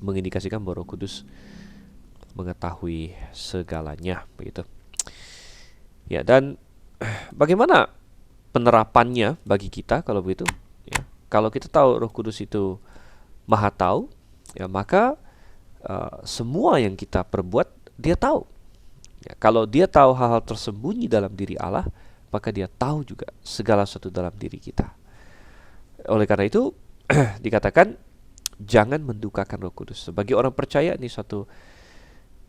mengindikasikan bahwa Roh Kudus mengetahui segalanya, begitu. Ya, dan bagaimana penerapannya bagi kita kalau begitu? Ya, kalau kita tahu Roh Kudus itu Maha tahu, ya maka semua yang kita perbuat dia tahu. Ya, kalau dia tahu hal-hal tersembunyi dalam diri Allah, maka dia tahu juga segala sesuatu dalam diri kita. Oleh karena itu dikatakan jangan mendukakan Roh Kudus. Sebagai orang percaya ini suatu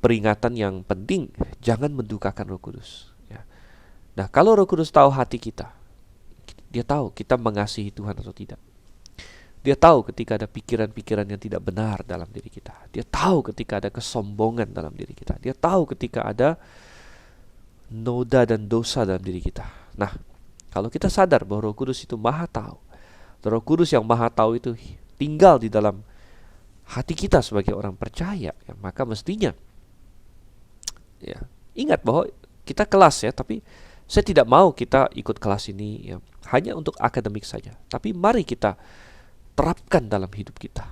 peringatan yang penting, jangan mendukakan Roh Kudus. Ya. Nah, kalau Roh Kudus tahu hati kita, dia tahu kita mengasihi Tuhan atau tidak. Dia tahu ketika ada pikiran-pikiran yang tidak benar dalam diri kita. Dia tahu ketika ada kesombongan dalam diri kita. Dia tahu ketika ada noda dan dosa dalam diri kita. Nah, kalau kita sadar bahwa Roh Kudus itu Maha tahu, Roh Kudus yang Maha tahu itu tinggal di dalam hati kita sebagai orang percaya, ya, maka mestinya ya, ingat bahwa kita kelas ya, tapi saya tidak mau kita ikut kelas ini ya, hanya untuk akademik saja. Tapi mari kita terapkan dalam hidup kita.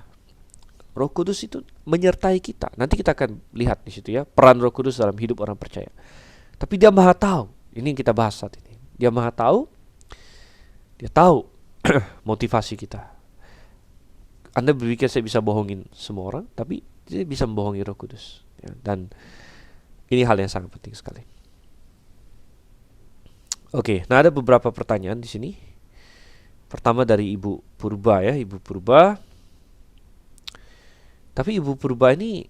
Roh Kudus itu menyertai kita. Nanti kita akan lihat di situ ya peran Roh Kudus dalam hidup orang percaya. Tapi dia Maha tahu. Ini yang kita bahas saat ini. Dia Maha tahu. Dia tahu motivasi kita. Anda berpikir saya bisa bohongin semua orang, tapi dia bisa membohongi Roh Kudus. Ya, dan ini hal yang sangat penting sekali. Oke, nah ada beberapa pertanyaan di sini. Pertama dari Ibu Purba ya, Ibu Purba. Tapi Ibu Purba ini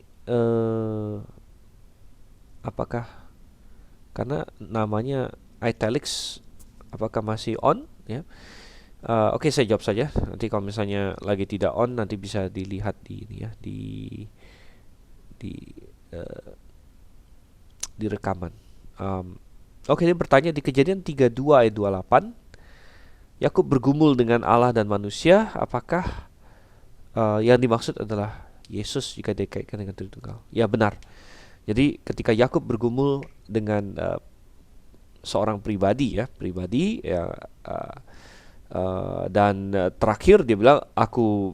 apakah karena namanya italics, apakah masih on ya? Oke, saya jawab saja. Nanti kalau misalnya lagi tidak on, nanti bisa dilihat di ini ya, di uh, di rekaman. Oke, dia bertanya di Kejadian 32 ayat 28, Yakub bergumul dengan Allah dan manusia, apakah yang dimaksud adalah Yesus jika dikaitkan dengan Tritunggal? Ya, benar. Jadi ketika Yakub bergumul dengan seorang pribadi ya, dan terakhir dia bilang aku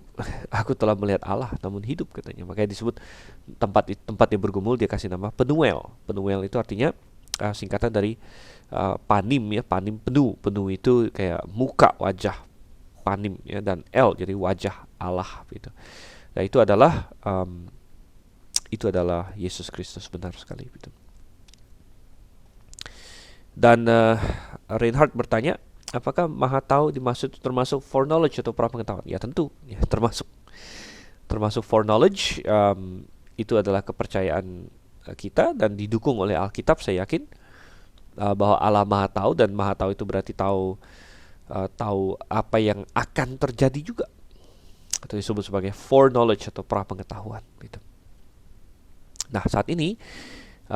telah melihat Allah namun hidup katanya. Makanya disebut tempat dia bergumul dia kasih nama Penuel. Penuel itu artinya singkatan dari panim ya, panim penuh. Penuh itu kayak muka, wajah, panim ya, dan El jadi wajah Allah gitu. Nah, itu adalah Yesus Kristus, benar sekali gitu. Dan Reinhard bertanya, apakah Maha tahu dimaksud termasuk foreknowledge atau prapengetahuan? Ya tentu, ya termasuk foreknowledge. Itu adalah kepercayaan kita dan didukung oleh Alkitab. Saya yakin bahwa Allah Maha tahu, dan Maha tahu itu berarti tahu apa yang akan terjadi juga, atau disebut sebagai foreknowledge atau prapengetahuan gitu. Nah, saat ini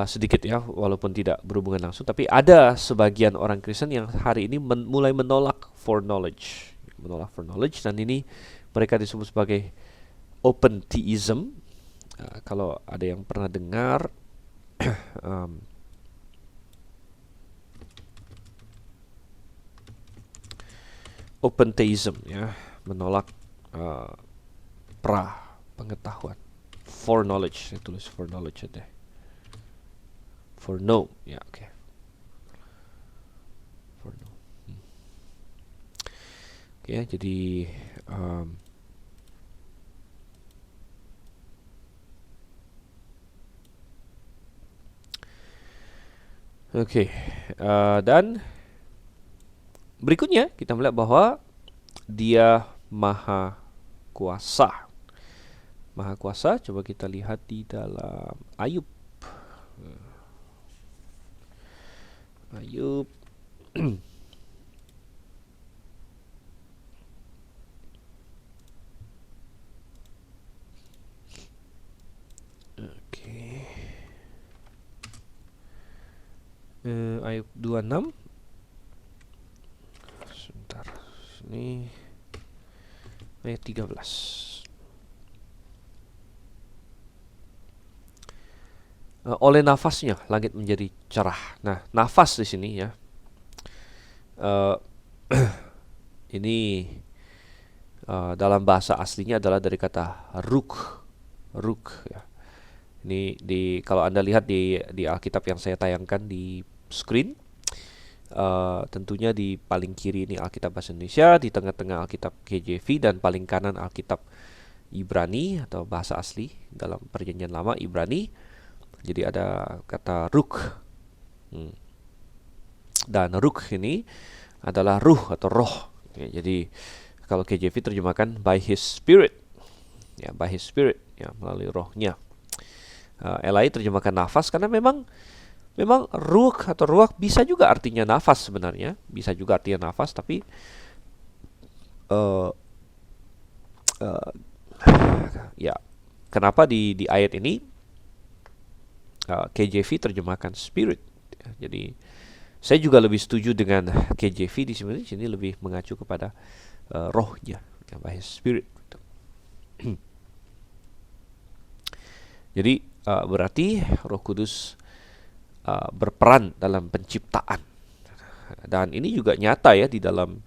sedikit ya, walaupun tidak berhubungan langsung, tapi ada sebagian orang Kristen yang hari ini mulai menolak foreknowledge, dan ini mereka disebut sebagai open theism. Kalau ada yang pernah dengar open theism ya, menolak pra pengetahuan. Foreknowledge, saya tulis foreknowledge aja. For no, ya oke. For no. Oke, jadi dan berikutnya kita melihat bahwa dia maha kuasa. Maha kuasa, coba kita lihat di dalam Ayub. Ayub Oke. ayat 26. Sebentar. Ini ayat 13. Oleh nafasnya langit menjadi cerah. Nah, nafas di sini ya. Uh, ini dalam bahasa aslinya adalah dari kata ruk ya. Ini kalau Anda lihat di Alkitab yang saya tayangkan di screen, tentunya di paling kiri ini Alkitab bahasa Indonesia, di tengah-tengah Alkitab KJV, dan paling kanan Alkitab Ibrani atau bahasa asli dalam Perjanjian Lama Ibrani. Jadi ada kata ruk. Dan ruk ini adalah ruh atau roh. Ya, jadi kalau KJV terjemahkan by His Spirit, ya, by His Spirit, ya, melalui rohnya. LAI terjemahkan nafas karena memang ruh atau ruah bisa juga artinya nafas sebenarnya, bisa juga artinya nafas, tapi ya, kenapa di ayat ini KJV terjemahkan Spirit? Ya, jadi saya juga lebih setuju dengan KJV di sini lebih mengacu kepada rohnya, ya, by His Spirit. Jadi berarti Roh Kudus berperan dalam penciptaan, dan ini juga nyata ya di dalam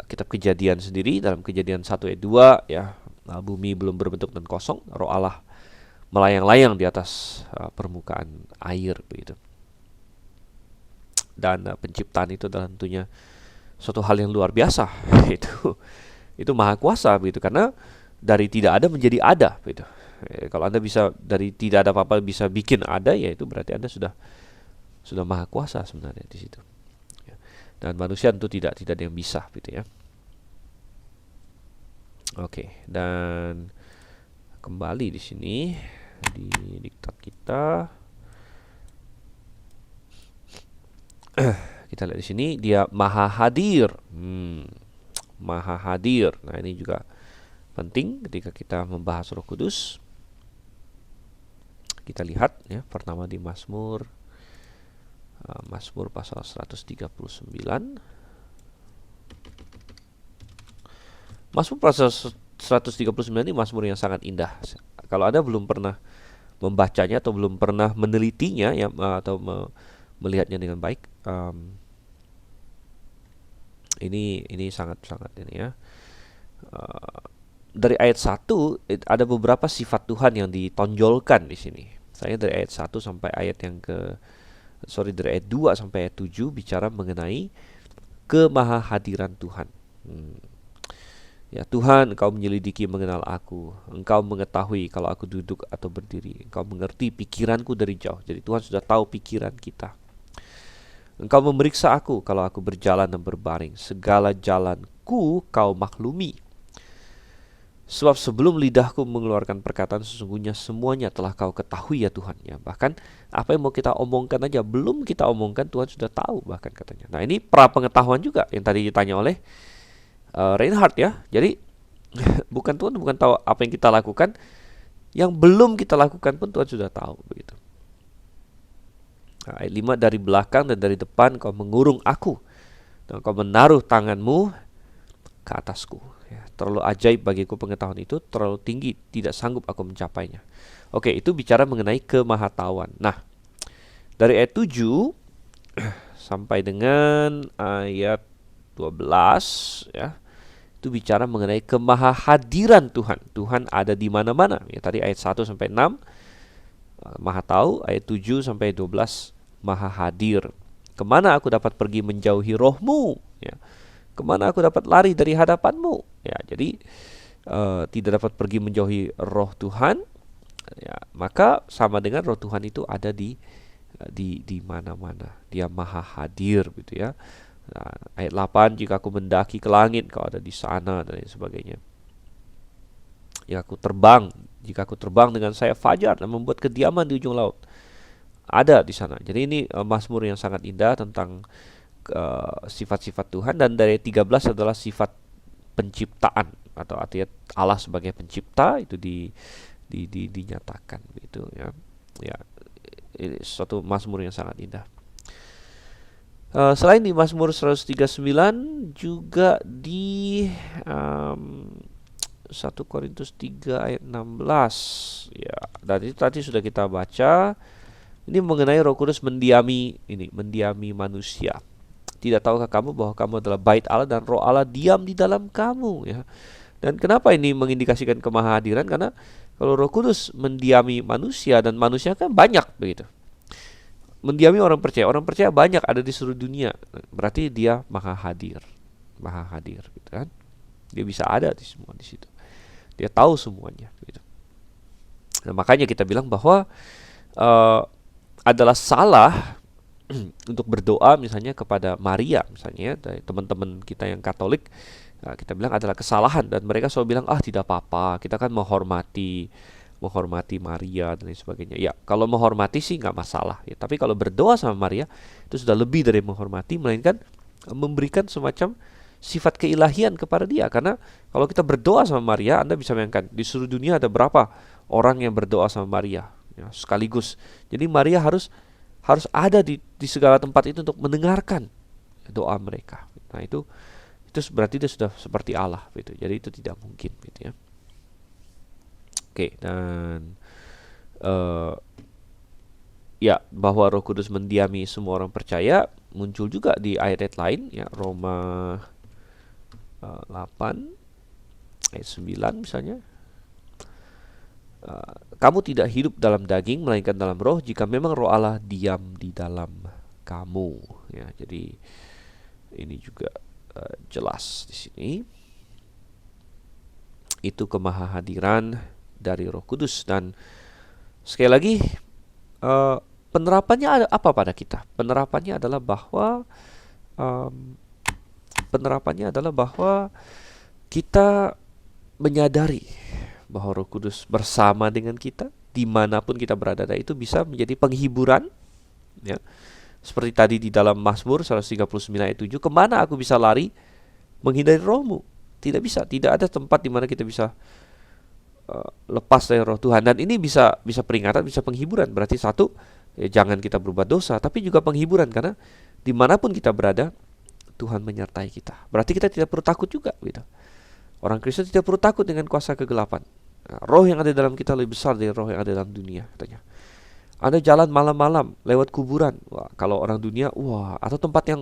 kitab Kejadian sendiri. Dalam Kejadian 1 ayat 2 ya, bumi belum berbentuk dan kosong, Roh Allah melayang-layang di atas permukaan air begitu. Dan penciptaan itu adalah tentunya suatu hal yang luar biasa. Itu maha kuasa begitu, karena dari tidak ada menjadi ada begitu. Kalau Anda bisa dari tidak ada apa-apa bisa bikin ada, ya itu berarti Anda sudah maha kuasa sebenarnya di situ. Dan manusia tentu tidak ada yang bisa gitu ya. Oke, dan kembali di sini di diktat kita. Kita lihat di sini dia maha hadir. Maha hadir. Nah, ini juga penting ketika kita membahas Roh Kudus. Kita lihat ya, pertama di Mazmur pasal 139. Mazmur pasal 139 ini Mazmur yang sangat indah. Kalau Anda belum pernah membacanya atau belum pernah menelitinya ya, atau melihatnya dengan baik, ini sangat ini ya. Dari ayat 1 ada beberapa sifat Tuhan yang ditonjolkan di sini. Saya dari ayat 1 sampai ayat dari ayat 2 sampai ayat 7 bicara mengenai kemahahadiran Tuhan. Ya Tuhan, Engkau menyelidiki mengenal aku. Engkau mengetahui kalau aku duduk atau berdiri. Engkau mengerti pikiranku dari jauh. Jadi Tuhan sudah tahu pikiran kita. Engkau memeriksa aku kalau aku berjalan dan berbaring. Segala jalanku Kau maklumi. Sebab sebelum lidahku mengeluarkan perkataan, sesungguhnya semuanya telah Kau ketahui ya Tuhan. Ya, bahkan apa yang mau kita omongkan aja, belum kita omongkan Tuhan sudah tahu bahkan katanya. Nah, ini pra pengetahuan juga yang tadi ditanya oleh Reinhard ya. Jadi Tuhan bukan tahu apa yang kita lakukan, yang belum kita lakukan pun Tuhan sudah tahu begitu. Nah, ayat 5, dari belakang dan dari depan Kau mengurung aku, dan Kau menaruh tanganmu ke atasku. Ya, terlalu ajaib bagiku pengetahuan itu, terlalu tinggi, tidak sanggup aku mencapainya. Oke, itu bicara mengenai kemahatauan. Nah, dari ayat 7 sampai dengan ayat 12 ya, itu bicara mengenai kemahahadiran Tuhan. Tuhan ada di mana-mana. Ya, tadi ayat 1 sampai 6 Maha tahu, ayat 7 sampai 12 Maha hadir. Kemana aku dapat pergi menjauhi rohmu? Ya. Kemana aku dapat lari dari hadapanmu? Ya, jadi tidak dapat pergi menjauhi roh Tuhan. Ya, maka sama dengan roh Tuhan itu ada di mana-mana. Dia maha hadir gitu ya. Nah, ayat 8, jika aku mendaki ke langit, Kau ada di sana, dan lain sebagainya. Jika aku terbang dengan sayap fajar dan membuat kediaman di ujung laut, ada di sana. Jadi ini Mazmur yang sangat indah tentang sifat-sifat Tuhan. Dan dari 13 adalah sifat penciptaan, atau artinya Allah sebagai pencipta itu dinyatakan gitu ya. Ya, ini suatu Mazmur yang sangat indah. Selain di Mazmur 139 juga di um, 1 Korintus 3 ayat 16 ya. Dan itu tadi sudah kita baca. Ini mengenai Roh Kudus mendiami manusia. Tidak tahukah kamu bahwa kamu adalah bait Allah dan Roh Allah diam di dalam kamu ya. Dan kenapa ini mengindikasikan kemahadiran? Karena kalau Roh Kudus mendiami manusia dan manusia kan banyak begitu. Mendiami orang percaya banyak ada di seluruh dunia. Berarti dia maha hadir gitu kan. Dia bisa ada di semua di situ. Dia tahu semuanya gitu. Nah, makanya kita bilang bahwa uh, adalah salah untuk berdoa misalnya kepada Maria misalnya dari teman-teman kita yang Katolik. Kita bilang adalah kesalahan dan mereka selalu bilang tidak apa-apa, kita kan menghormati Maria dan lain sebagainya. Ya, kalau menghormati sih nggak masalah ya, tapi kalau berdoa sama Maria itu sudah lebih dari menghormati, melainkan memberikan semacam sifat keilahian kepada dia. Karena kalau kita berdoa sama Maria, Anda bisa bayangkan di seluruh dunia ada berapa orang yang berdoa sama Maria ya, sekaligus. Jadi Maria harus ada di segala tempat itu untuk mendengarkan doa mereka. Nah, itu berarti dia sudah seperti Allah gitu. Jadi itu tidak mungkin gitu ya. Oke, dan ya bahwa Roh Kudus mendiami semua orang percaya muncul juga di ayat-ayat lain ya, Roma 8 ayat 9 misalnya. Kamu tidak hidup dalam daging melainkan dalam roh jika memang Roh Allah diam di dalam kamu ya. Jadi ini juga jelas di sini. Itu kemahahadiran dari Roh Kudus. Dan sekali lagi penerapannya ada apa pada kita? Penerapannya adalah bahwa kita menyadari bahwa Roh Kudus bersama dengan kita dimanapun kita berada. Dan itu bisa menjadi penghiburan ya. Seperti tadi di dalam Mazmur 139 ayat 7, kemana aku bisa lari menghindari rohmu? Tidak bisa, tidak ada tempat di mana kita bisa lepas dari roh Tuhan. Dan ini bisa peringatan, bisa penghiburan. Berarti satu, ya jangan kita berbuat dosa, tapi juga penghiburan karena dimanapun kita berada Tuhan menyertai kita. Berarti kita tidak perlu takut juga gitu. Orang Kristen tidak perlu takut dengan kuasa kegelapan. Nah, roh yang ada dalam kita lebih besar dari roh yang ada dalam dunia katanya. Anda jalan malam-malam lewat kuburan. Wah, kalau orang dunia, atau tempat yang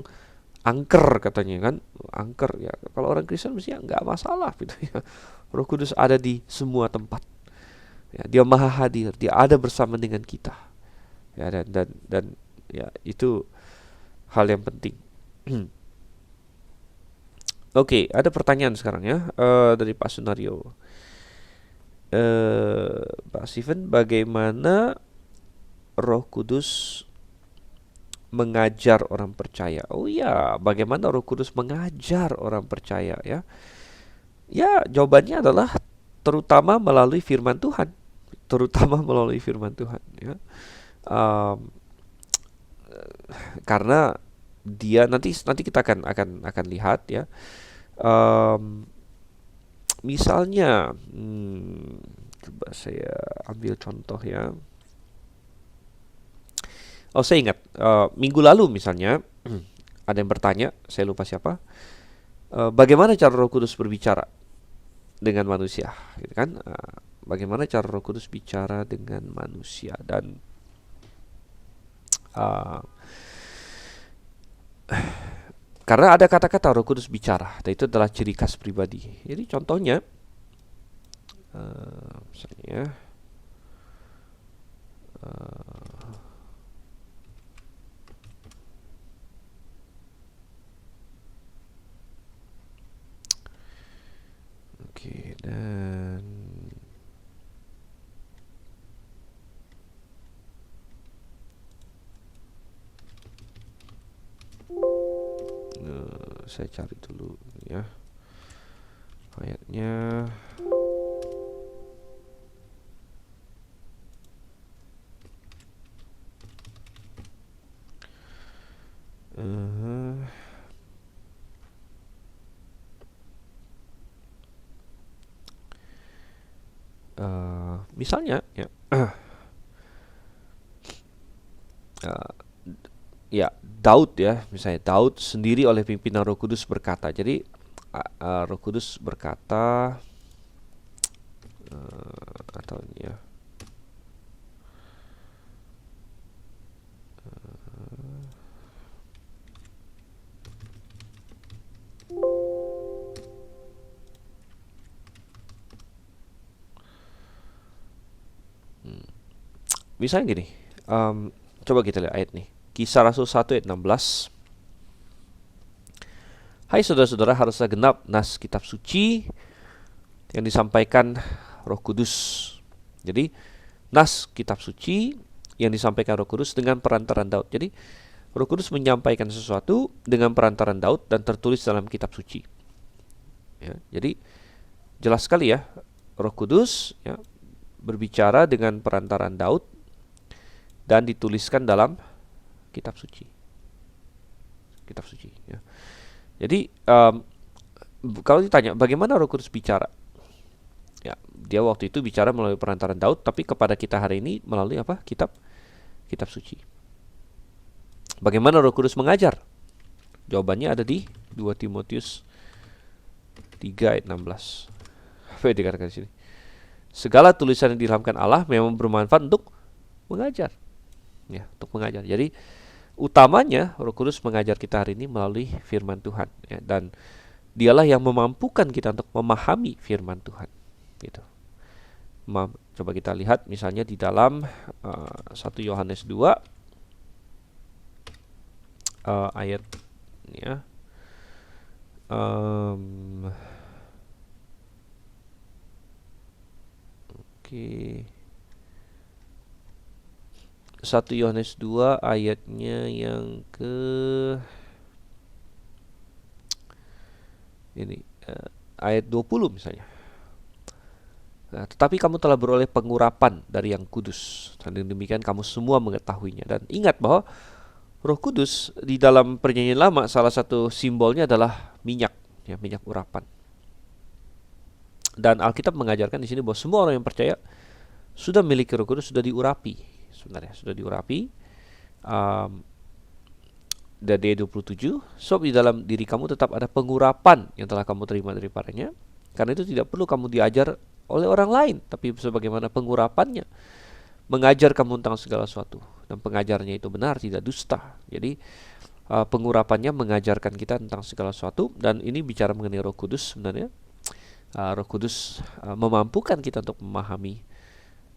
angker katanya kan, angker ya. Kalau orang Kristen mestinya nggak masalah gitu ya. Roh Kudus ada di semua tempat. Ya, dia maha hadir, dia ada bersama dengan kita. Ya, dan ya itu hal yang penting. Oke, ada pertanyaan sekarang ya dari Pak Sunario. Pak Steven, bagaimana Roh Kudus mengajar orang percaya? Oh ya, bagaimana Roh Kudus mengajar orang percaya ya? Ya, jawabannya adalah terutama melalui firman Tuhan. Terutama melalui firman Tuhan ya. Karena dia nanti kita akan lihat ya. Misalnya, coba saya ambil contoh ya. Oh, saya ingat minggu lalu misalnya ada yang bertanya, saya lupa siapa, bagaimana cara Roh Kudus berbicara dengan manusia, gitu kan? Bagaimana cara Roh Kudus bicara dengan manusia dan karena ada kata-kata Roh Kudus bicara, dan itu adalah ciri khas pribadi. Jadi contohnya, misalnya. Oke, dan saya cari dulu ya ayatnya. Misalnya ya, ya Daud ya, misalnya Daud sendiri oleh pimpinan Roh Kudus berkata. Jadi Roh Kudus berkata atau ya misalnya gini, coba kita lihat ayat nih. Kisah Rasul 1 ayat 16. Hai saudara-saudara, haruslah genap nas kitab suci yang disampaikan Roh Kudus. Jadi nas kitab suci yang disampaikan Roh Kudus dengan perantaran Daud. Jadi Roh Kudus menyampaikan sesuatu dengan perantaran Daud dan tertulis dalam kitab suci. Ya, jadi jelas sekali ya, Roh Kudus ya, berbicara dengan perantaran Daud dan dituliskan dalam kitab suci. Kitab suci. Ya. Jadi kalau ditanya bagaimana Roh Kudus bicara, ya dia waktu itu bicara melalui perantaran Daud, tapi kepada kita hari ini melalui apa? Kitab suci. Bagaimana Roh Kudus mengajar? Jawabannya ada di 2 Timotius 3 ayat 16. Apa yang dikatakan di sini? Segala tulisan yang diilhamkan Allah memang bermanfaat untuk mengajar. Ya, untuk mengajar. Jadi utamanya Roh Kudus mengajar kita hari ini melalui firman Tuhan ya, dan dialah yang memampukan kita untuk memahami firman Tuhan gitu. Coba kita lihat misalnya di dalam 1 Yohanes 2 ayat ya. Oke. 1 Yohanes 2 ayatnya yang ke ini ayat 20 misalnya. Nah, tetapi kamu telah beroleh pengurapan dari yang kudus, dan demikian kamu semua mengetahuinya. Dan ingat bahwa Roh Kudus di dalam Perjanjian Lama salah satu simbolnya adalah minyak, ya, minyak urapan. Dan Alkitab mengajarkan di sini bahwa semua orang yang percaya sudah memiliki Roh Kudus, sudah diurapi, sebenarnya sudah diurapi. Dari 27, sebab di dalam diri kamu tetap ada pengurapan yang telah kamu terima daripadanya. Karena itu tidak perlu kamu diajar oleh orang lain, tapi sebagaimana pengurapannya mengajar kamu tentang segala sesuatu, dan pengajarnya itu benar, tidak dusta. Jadi pengurapannya mengajarkan kita tentang segala sesuatu, dan ini bicara mengenai Roh Kudus sebenarnya. Roh Kudus memampukan kita untuk memahami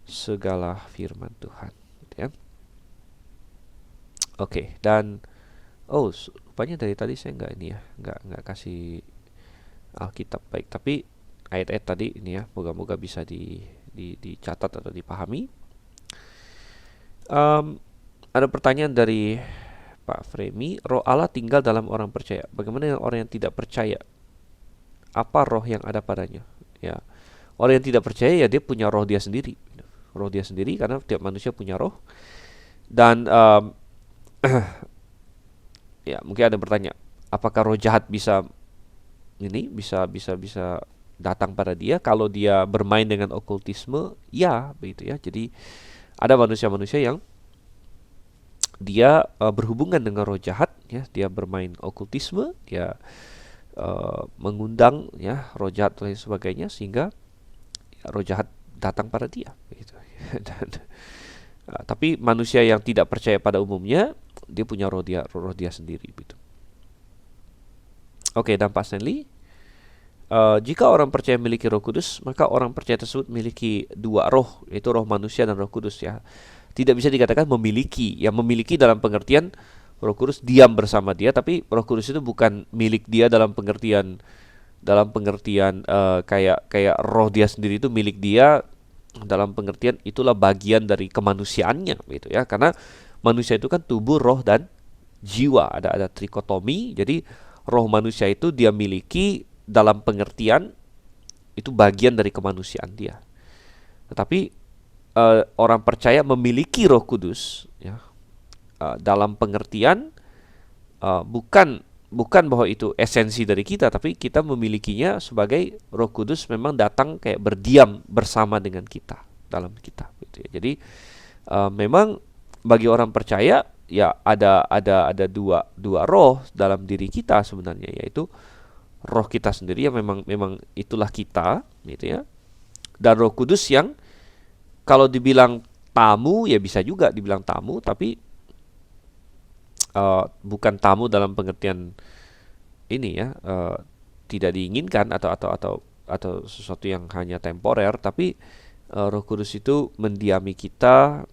segala firman Tuhan. Ya. Oke, dan rupanya dari tadi saya nggak kasih Alkitab baik, tapi ayat-ayat tadi ini ya, moga-moga bisa dicatat atau dipahami. Ada pertanyaan dari Pak Fremi, Roh Allah tinggal dalam orang percaya. Bagaimana dengan orang yang tidak percaya? Apa roh yang ada padanya? Ya, orang yang tidak percaya ya dia punya roh dia sendiri, karena tiap manusia punya roh. Dan ya mungkin ada yang bertanya, apakah roh jahat bisa datang pada dia kalau dia bermain dengan okultisme? Ya, begitu ya. Jadi ada manusia-manusia yang dia berhubungan dengan roh jahat, ya, dia bermain okultisme, dia mengundang ya roh jahat dan lain sebagainya, sehingga ya, roh jahat datang pada dia, begitu. Dan, tapi manusia yang tidak percaya pada umumnya dia punya roh dia sendiri, begitu. Oke, dan Pak Stanley, jika orang percaya memiliki Roh Kudus, maka orang percaya tersebut memiliki dua roh, yaitu roh manusia dan Roh Kudus, ya. Tidak bisa dikatakan memiliki. Yang memiliki dalam pengertian Roh Kudus diam bersama dia, tapi Roh Kudus itu bukan milik dia dalam pengertian kayak roh dia sendiri itu milik dia dalam pengertian itulah bagian dari kemanusiaannya, gitu ya. Karena manusia itu kan tubuh, roh dan jiwa, ada trikotomi. Jadi roh manusia itu dia miliki dalam pengertian itu bagian dari kemanusiaan dia. Tetapi orang percaya memiliki Roh Kudus, ya, dalam pengertian bukan bahwa itu esensi dari kita, tapi kita memilikinya sebagai Roh Kudus memang datang kayak berdiam bersama dengan kita dalam kita, gitu ya. Jadi memang bagi orang percaya ya ada dua roh dalam diri kita sebenarnya, yaitu roh kita sendiri yang memang memang itulah kita gitu ya, dan Roh Kudus yang kalau dibilang tamu ya bisa juga dibilang tamu, tapi bukan tamu dalam pengertian ini ya, tidak diinginkan atau sesuatu yang hanya temporer, tapi Roh Kudus itu mendiami kita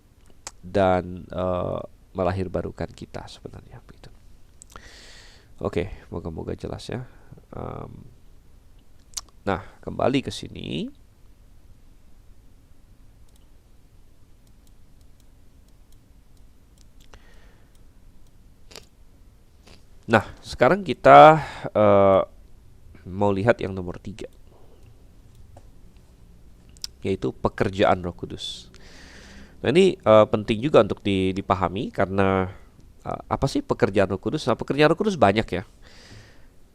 dan melahirbarukan kita sebenarnya begitu. Oke, moga-moga jelas ya. Um, nah, kembali ke sini. Nah, sekarang kita mau lihat yang nomor 3, yaitu pekerjaan Roh Kudus. Nah, ini penting juga untuk dipahami karena apa sih pekerjaan Roh Kudus? Nah, pekerjaan Roh Kudus banyak ya.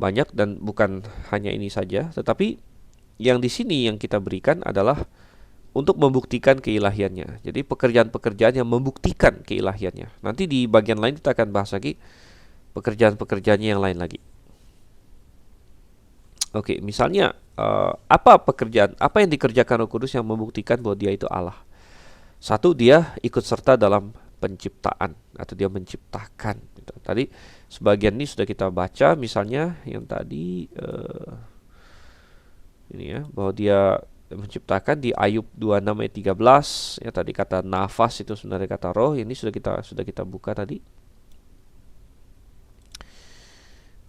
Banyak dan bukan hanya ini saja, tetapi yang di sini yang kita berikan adalah untuk membuktikan keilahiannya. Jadi pekerjaan-pekerjaan yang membuktikan keilahiannya. Nanti di bagian lain kita akan bahas lagi pekerjaan-pekerjaannya yang lain lagi. Oke, misalnya apa yang dikerjakan Roh Kudus yang membuktikan bahwa Dia itu Allah? Satu, Dia ikut serta dalam penciptaan atau Dia menciptakan. Gitu. Tadi sebagian ini sudah kita baca, misalnya yang tadi ini ya, bahwa Dia menciptakan di Ayub 26 ayat 13 ya, tadi kata nafas itu sebenarnya kata roh, ini sudah kita buka tadi.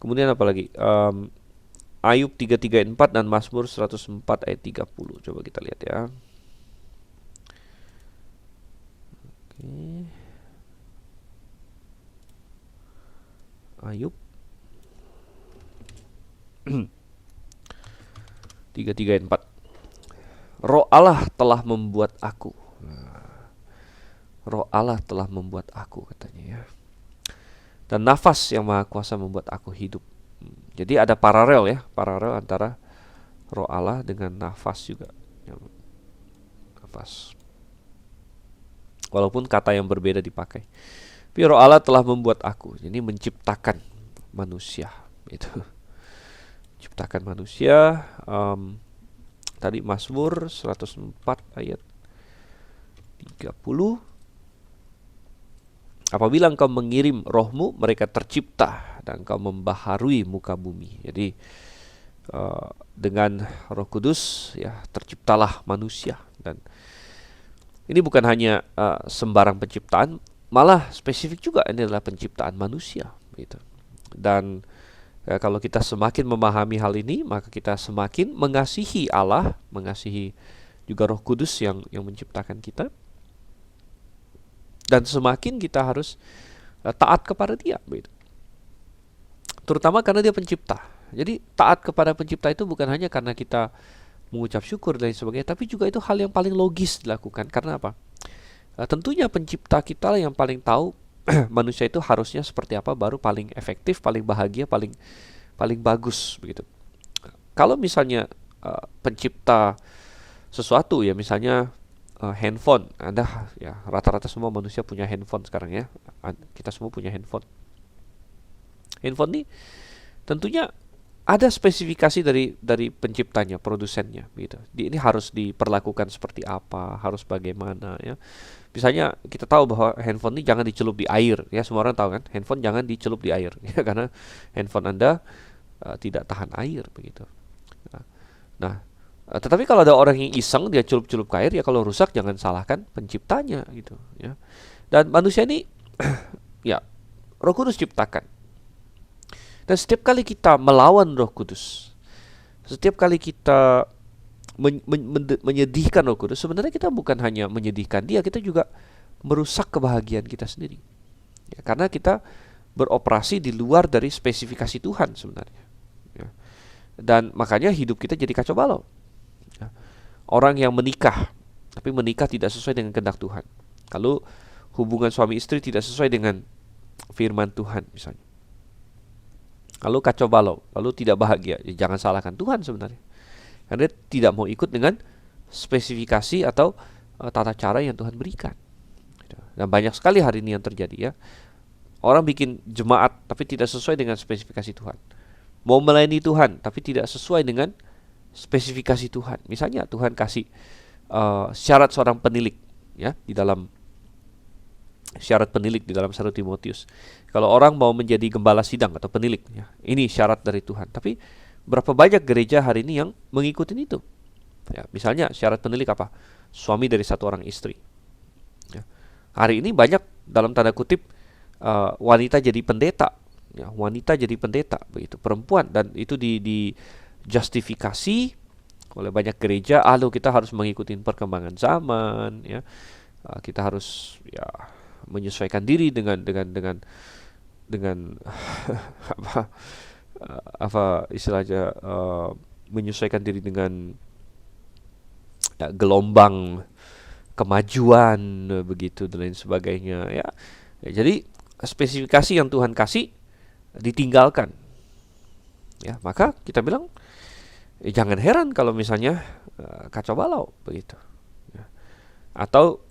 Kemudian apa lagi? Ayub 3:3-4 dan Mazmur 104 ayat 30. Coba kita lihat ya. Oke. Ayub 3:3-4. Roh Allah telah membuat aku. Roh Allah telah membuat aku, katanya ya. Dan nafas yang maha kuasa membuat aku hidup. Jadi ada paralel antara roh Allah dengan nafas juga. Nafas. Walaupun kata yang berbeda dipakai. Tapi roh Allah telah membuat aku. Jadi menciptakan manusia. Itu. Menciptakan manusia. Tadi Mazmur 104 ayat 30. Apabila engkau mengirim rohmu, mereka tercipta dan engkau membaharui muka bumi. Jadi dengan Roh Kudus ya terciptalah manusia. Dan ini bukan hanya sembarang penciptaan, malah spesifik juga ini adalah penciptaan manusia gitu. Dan kalau kita semakin memahami hal ini, maka kita semakin mengasihi Allah, mengasihi juga Roh Kudus yang menciptakan kita. Dan semakin kita harus taat kepada Dia gitu. Terutama karena Dia pencipta. Jadi taat kepada pencipta itu bukan hanya karena kita mengucap syukur dan sebagainya, tapi juga itu hal yang paling logis dilakukan. Karena apa? Tentunya pencipta kita yang paling tahu manusia itu harusnya seperti apa, baru paling efektif, paling bahagia, paling bagus begitu. Kalau misalnya pencipta sesuatu ya, misalnya handphone, Anda ya rata-rata semua manusia punya handphone sekarang ya. Kita semua punya handphone. Handphone ini tentunya ada spesifikasi dari penciptanya, produsennya gitu. Ini harus diperlakukan seperti apa, harus bagaimana ya. Misalnya kita tahu bahwa handphone ini jangan dicelup di air ya, semua orang tahu kan, handphone jangan dicelup di air ya, karena handphone Anda tidak tahan air begitu. Nah, tetapi kalau ada orang yang iseng dia celup-celup ke air, ya kalau rusak jangan salahkan penciptanya gitu ya. Dan manusia ini ya Roh Kudus ciptakan. Dan setiap kali kita melawan Roh Kudus, setiap kali kita menyedihkan Roh Kudus, sebenarnya kita bukan hanya menyedihkan Dia, kita juga merusak kebahagiaan kita sendiri. Ya, karena kita beroperasi di luar dari spesifikasi Tuhan sebenarnya. Ya. Dan makanya hidup kita jadi kacau balau. Orang yang menikah, tapi menikah tidak sesuai dengan kehendak Tuhan. Lalu hubungan suami istri tidak sesuai dengan firman Tuhan misalnya. Lalu kacau balau, lalu tidak bahagia. Ya, jangan salahkan Tuhan sebenarnya. Karena dia tidak mau ikut dengan spesifikasi atau tata cara yang Tuhan berikan. Dan banyak sekali hari ini yang terjadi ya. Orang bikin jemaat tapi tidak sesuai dengan spesifikasi Tuhan. Mau melayani Tuhan tapi tidak sesuai dengan spesifikasi Tuhan. Misalnya Tuhan kasih syarat seorang penilik, ya, di dalam syarat penilik di dalam 1 Timotius. Kalau orang mau menjadi gembala sidang atau penilik, ya, ini syarat dari Tuhan. Tapi berapa banyak gereja hari ini yang mengikuti itu? Ya, misalnya syarat penilik apa? Suami dari satu orang istri. Ya. Hari ini banyak dalam tanda kutip wanita jadi pendeta, ya, wanita jadi pendeta begitu, perempuan, dan itu di justifikasi oleh banyak gereja. Lalu kita harus mengikuti perkembangan zaman, ya. Kita harus, ya, menyesuaikan diri dengan apa apa istilahnya, menyesuaikan diri dengan, ya, gelombang kemajuan begitu dan lain sebagainya, ya. Jadi spesifikasi yang Tuhan kasih ditinggalkan, ya, maka kita bilang jangan heran kalau misalnya kacau balau begitu, ya. Atau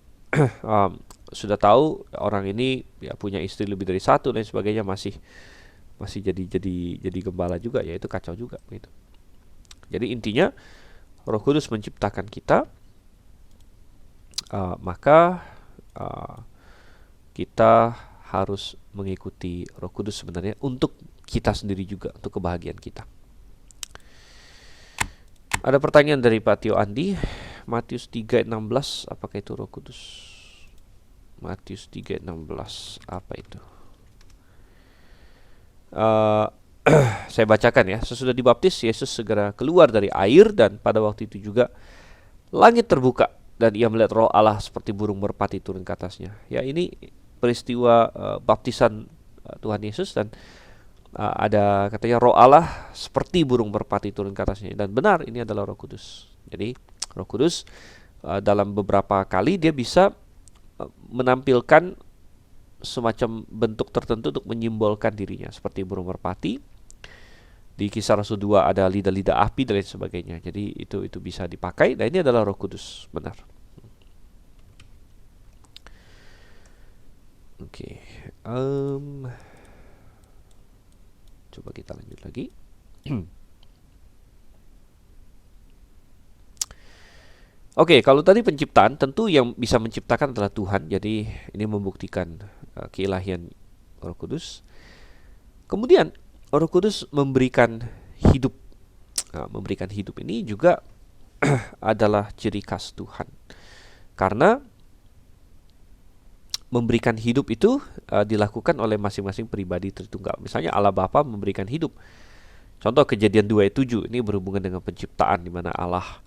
sudah tahu orang ini, ya, punya istri lebih dari satu dan sebagainya, masih jadi gembala juga, ya, itu kacau juga gitu. Jadi intinya Roh Kudus menciptakan kita, maka kita harus mengikuti Roh Kudus sebenarnya untuk kita sendiri juga, untuk kebahagiaan kita. Ada pertanyaan dari Pak Tio Andi, Matius 3:16, apakah itu Roh Kudus? Matius 3:16, apa itu? Saya bacakan, ya. Sesudah dibaptis, Yesus segera keluar dari air, dan pada waktu itu juga langit terbuka dan ia melihat Roh Allah seperti burung merpati turun ke atasnya. Ya, ini peristiwa baptisan Tuhan Yesus, dan ada katanya Roh Allah seperti burung merpati turun ke atasnya, dan benar ini adalah Roh Kudus. Jadi Roh Kudus dalam beberapa kali dia bisa menampilkan semacam bentuk tertentu untuk menyimbolkan dirinya, seperti burung merpati. Di Kisah Rasul 2 ada lidah-lidah api dan lain sebagainya. Jadi itu bisa dipakai. Nah, ini adalah Roh Kudus, benar. Oke. Coba kita lanjut lagi. Oke, kalau tadi penciptaan, tentu yang bisa menciptakan adalah Tuhan. Jadi ini membuktikan keilahian Roh Kudus. Kemudian Roh Kudus memberikan hidup. Memberikan hidup ini juga adalah ciri khas Tuhan. Karena memberikan hidup itu dilakukan oleh masing-masing pribadi Tritunggal. Misalnya Allah Bapa memberikan hidup. Contoh Kejadian 2:7, ini berhubungan dengan penciptaan, di mana Allah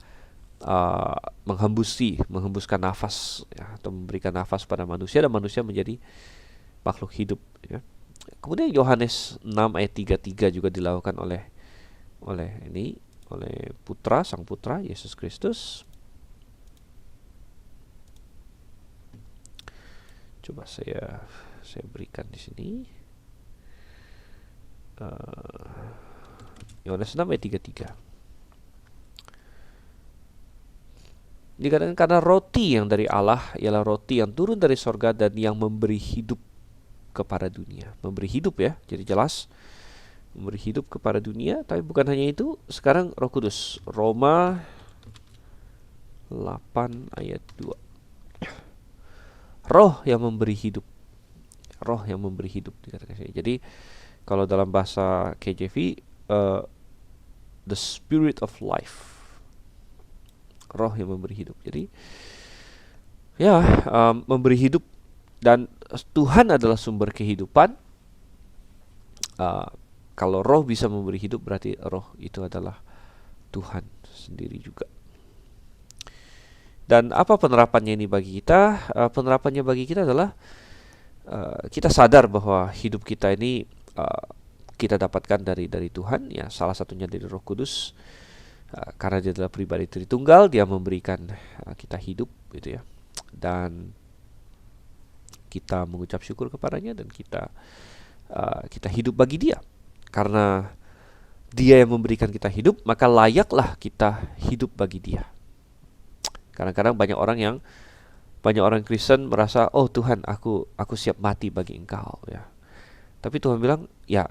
menghembuskan nafas, ya, atau memberikan nafas pada manusia, dan manusia menjadi makhluk hidup, ya. Kemudian Yohanes 6:33 juga dilakukan oleh putra, sang putra Yesus Kristus. Coba saya berikan di sini. Yohanes 6:33. Dikatakan karena roti yang dari Allah ialah roti yang turun dari sorga dan yang memberi hidup kepada dunia. Memberi hidup, ya, jadi jelas memberi hidup kepada dunia. Tapi bukan hanya itu, sekarang Roh Kudus. Roma 8:2. Roh yang memberi hidup. Roh yang memberi hidup dikatakan. Jadi kalau dalam bahasa KJV, the spirit of life. Roh yang memberi hidup. Jadi, ya, memberi hidup, dan Tuhan adalah sumber kehidupan. Kalau Roh bisa memberi hidup, berarti Roh itu adalah Tuhan sendiri juga. Dan apa penerapannya ini bagi kita? Penerapannya bagi kita adalah kita sadar bahwa hidup kita ini kita dapatkan dari Tuhan, ya, salah satunya dari Roh Kudus. Karena dia adalah pribadi Tritunggal, dia memberikan kita hidup, gitu, ya. Dan kita mengucap syukur kepadanya, dan kita hidup bagi dia. Karena dia yang memberikan kita hidup, maka layaklah kita hidup bagi dia. Kadang-kadang banyak orang Kristen merasa, oh Tuhan, aku siap mati bagi Engkau, ya. Tapi Tuhan bilang, ya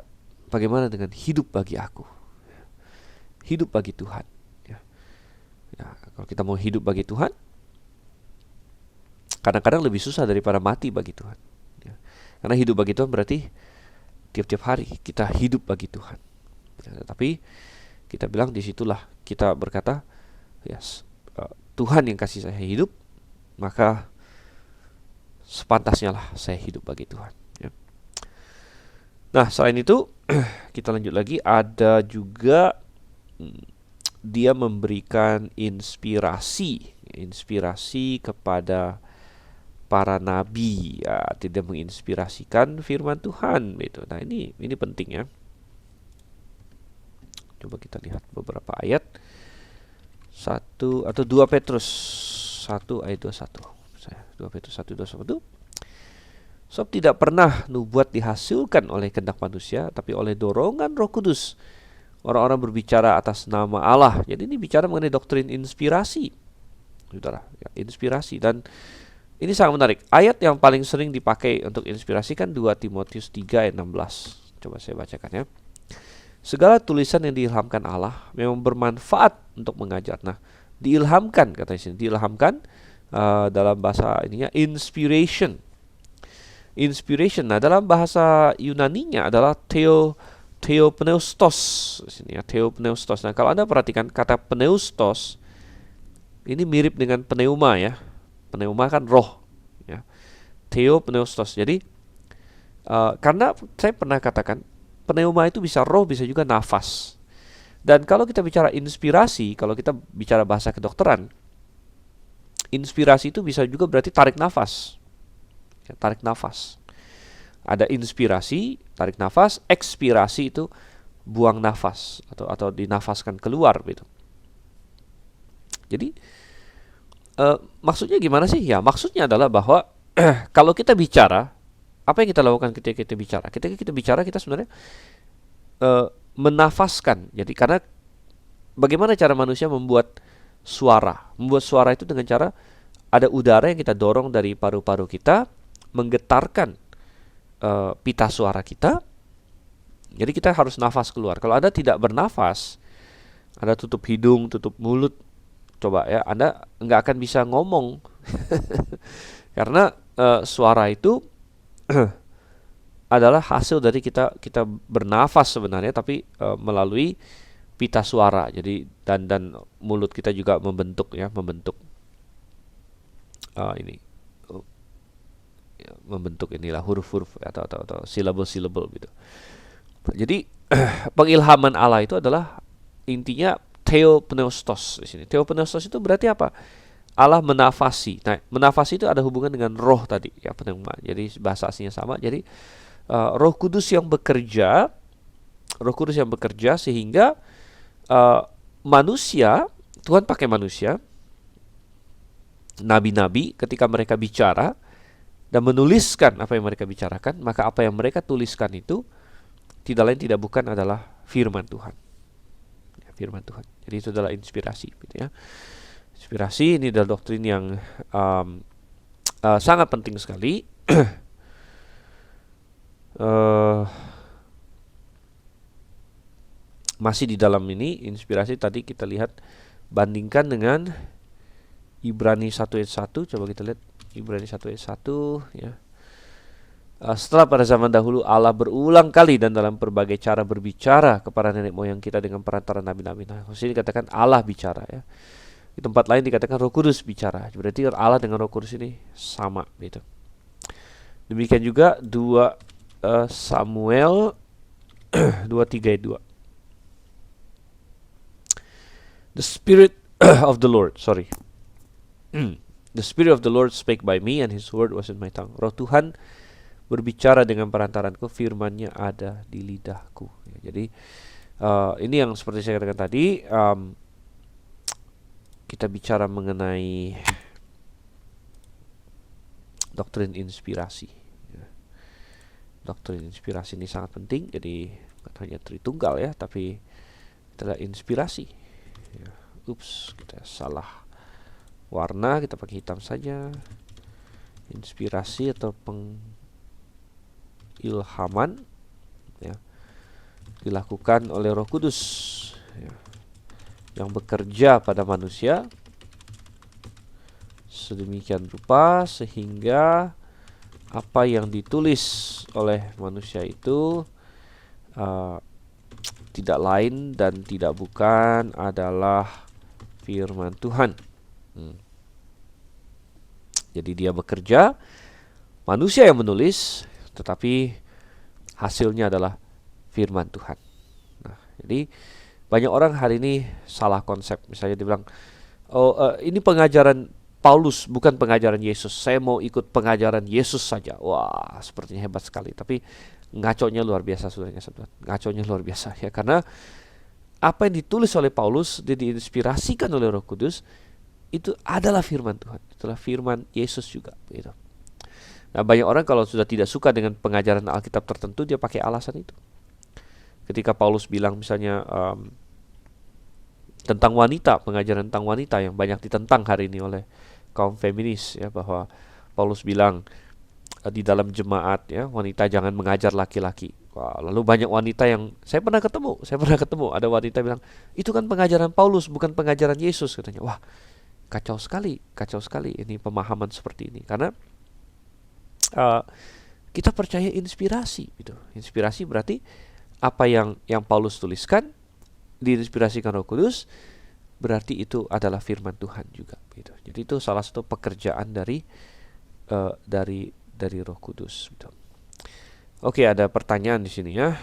bagaimana dengan hidup bagi aku? Hidup bagi Tuhan. Ya, ya, kalau kita mau hidup bagi Tuhan, kadang-kadang lebih susah daripada mati bagi Tuhan. Ya. Karena hidup bagi Tuhan berarti tiap-tiap hari kita hidup bagi Tuhan. Ya, tapi kita bilang disitulah kita berkata, yes, Tuhan yang kasih saya hidup, maka sepantasnya lah saya hidup bagi Tuhan. Ya. Nah, selain itu kita lanjut lagi, ada juga dia memberikan inspirasi kepada para nabi, ya, tidak menginspirasikan firman Tuhan gitu. Nah, ini penting ya. Coba kita lihat beberapa ayat. 2 Petrus 1 ayat 21. 2 Petrus 1 21. Sebab tidak pernah nubuat dihasilkan oleh kehendak manusia, tapi oleh dorongan Roh Kudus. Orang-orang berbicara atas nama Allah. Jadi ini bicara mengenai doktrin inspirasi. Saudara, ya, inspirasi. Dan ini sangat menarik. Ayat yang paling sering dipakai untuk inspirasi kan 2 Timotius 3 ayat 16. Coba saya bacakan ya. Segala tulisan yang diilhamkan Allah memang bermanfaat untuk mengajar. Nah, diilhamkan katanya sini, diilhamkan dalam bahasa ininya inspiration. Inspiration. Nah, dalam bahasa Yunaninya adalah theopneustos sini ya, theopneustos. Nah, kalau Anda perhatikan kata pneustos ini mirip dengan pneuma ya. Pneuma kan roh ya. Theopneustos. Jadi karena saya pernah katakan pneuma itu bisa roh, bisa juga nafas. Dan kalau kita bicara inspirasi, kalau kita bicara bahasa kedokteran, inspirasi itu bisa juga berarti tarik nafas. Ya, tarik nafas. Ada inspirasi, tarik nafas, ekspirasi itu buang nafas atau dinafaskan keluar gitu. Jadi maksudnya gimana sih? Ya, maksudnya adalah bahwa kalau kita bicara, apa yang kita lakukan ketika kita bicara? Ketika kita bicara, kita sebenarnya menafaskan. Jadi karena bagaimana cara manusia membuat suara? Membuat suara itu dengan cara ada udara yang kita dorong dari paru-paru kita, menggetarkan pita suara kita. Jadi kita harus nafas keluar. Kalau Anda tidak bernafas, Anda tutup hidung, tutup mulut, coba ya, Anda nggak akan bisa ngomong. Karena suara itu adalah hasil dari kita bernafas sebenarnya, tapi melalui pita suara. Jadi dan mulut kita juga membentuk membentuk inilah huruf-huruf atau silabel-silabel gitu. Jadi pengilhaman Allah itu adalah intinya theopneustos di sini. Theopneustos itu berarti apa? Allah menafasi. Nah, menafasi itu ada hubungan dengan roh tadi ya, pneuma. Jadi bahasa aslinya sama. Jadi Roh Kudus yang bekerja, sehingga manusia, Tuhan pakai manusia, nabi-nabi ketika mereka bicara dan menuliskan apa yang mereka bicarakan, maka apa yang mereka tuliskan itu tidak lain tidak bukan adalah firman Tuhan. Ya, firman Tuhan. Jadi itu adalah inspirasi, gitu ya. Inspirasi ini adalah doktrin yang sangat penting sekali. Masih di dalam ini inspirasi tadi kita lihat, bandingkan dengan Ibrani 1 ayat 1. Coba kita lihat Ibrani 1 ayat 1 ya. Setelah pada zaman dahulu Allah berulang kali dan dalam berbagai cara berbicara kepada nenek moyang kita dengan perantara nabi-nabi. Nah, di sini dikatakan Allah bicara ya. Di tempat lain dikatakan Roh Kudus bicara. Berarti Allah dengan Roh Kudus ini sama gitu. Demikian juga 2 Samuel 23 ayat 2. The Spirit of the Lord, the Spirit of the Lord spake by me, and His word was in my tongue. Roh Tuhan berbicara dengan perantaranku, firman-Nya ada di lidahku. Ya, jadi ini yang seperti saya katakan tadi, kita bicara mengenai doktrin inspirasi. Ya. Doktrin inspirasi ini sangat penting. Jadi bukan hanya Tritunggal ya, tapi adalah inspirasi. Ya. Kita salah warna, kita pakai hitam saja. Inspirasi atau pengilhaman dilakukan oleh Roh Kudus, ya, yang bekerja pada manusia sedemikian rupa sehingga apa yang ditulis oleh manusia itu uh, tidak lain dan tidak bukan adalah firman Tuhan. Hmm. Jadi dia bekerja, manusia yang menulis, tetapi hasilnya adalah firman Tuhan. Nah, jadi banyak orang hari ini salah konsep. Misalnya dia bilang, oh, ini pengajaran Paulus, bukan pengajaran Yesus. Saya mau ikut pengajaran Yesus saja. Wah, sepertinya hebat sekali. Tapi ngaconya luar biasa, saudaranya. Ngaconya luar biasa ya, karena apa yang ditulis oleh Paulus, dia diinspirasikan oleh Roh Kudus, itu adalah firman Tuhan. Itulah firman Yesus juga. Gitu. Nah, banyak orang kalau sudah tidak suka dengan pengajaran Alkitab tertentu, dia pakai alasan itu. Ketika Paulus bilang misalnya tentang wanita, pengajaran tentang wanita yang banyak ditentang hari ini oleh kaum feminis, ya, bahwa Paulus bilang di dalam jemaat, ya, wanita jangan mengajar laki-laki. Wah, lalu banyak wanita yang saya pernah ketemu ada wanita bilang itu kan pengajaran Paulus, bukan pengajaran Yesus, katanya. Wah, kacau sekali ini pemahaman seperti ini, karena uh, kita percaya inspirasi, gitu. Inspirasi berarti apa yang Paulus tuliskan diinspirasikan Roh Kudus, berarti itu adalah firman Tuhan juga, gitu. Jadi itu salah satu pekerjaan dari Roh Kudus, gitu. Oke, ada pertanyaan di sini, ya,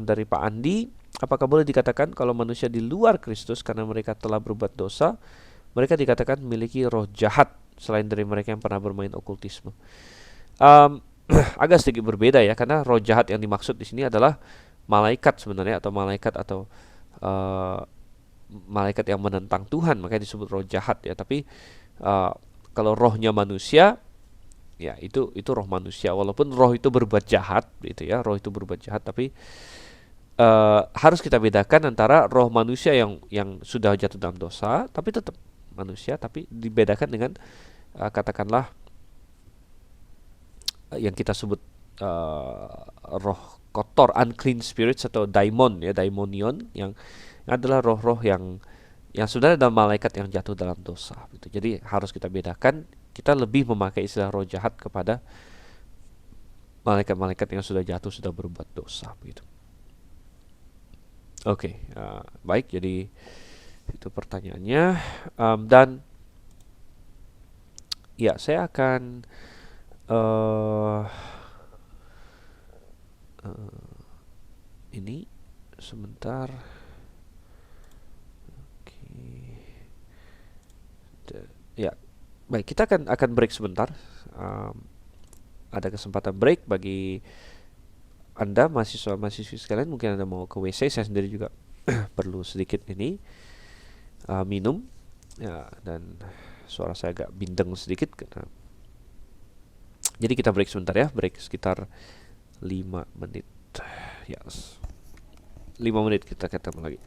dari Pak Andi. Apakah boleh dikatakan kalau manusia di luar Kristus karena mereka telah berbuat dosa, mereka dikatakan memiliki roh jahat selain dari mereka yang pernah bermain okultisme? Um, Agak sedikit berbeda, ya, karena roh jahat yang dimaksud di sini adalah malaikat sebenarnya, atau uh, malaikat yang menentang Tuhan, makanya disebut roh jahat, ya. Tapi uh, kalau rohnya manusia, ya, itu roh manusia. Walaupun roh itu berbuat jahat, gitu ya, roh itu berbuat jahat, tapi harus kita bedakan antara roh manusia yang sudah jatuh dalam dosa, tapi tetap manusia, tapi dibedakan dengan katakanlah yang kita sebut roh kotor, unclean spirits, atau daimon, ya, daimonion, yang adalah roh-roh yang sudah ada malaikat yang jatuh dalam dosa, gitu. Jadi harus kita bedakan. Kita lebih memakai istilah roh jahat kepada malaikat-malaikat yang sudah jatuh, sudah berbuat dosa, gitu. Oke, baik. Jadi itu pertanyaannya. Dan ya, saya akan uh, ini sebentar. Oke. Ya, baik. Kita akan break sebentar. Ada kesempatan break bagi Anda mahasiswa-mahasiswi sekalian. Mungkin Anda mau ke WC. Saya sendiri juga perlu sedikit ini minum, ya, dan suara saya agak bindeng sedikit karena. Jadi kita break sebentar, ya, break sekitar 5 menit. Ya, 5 menit kita ketemu lagi.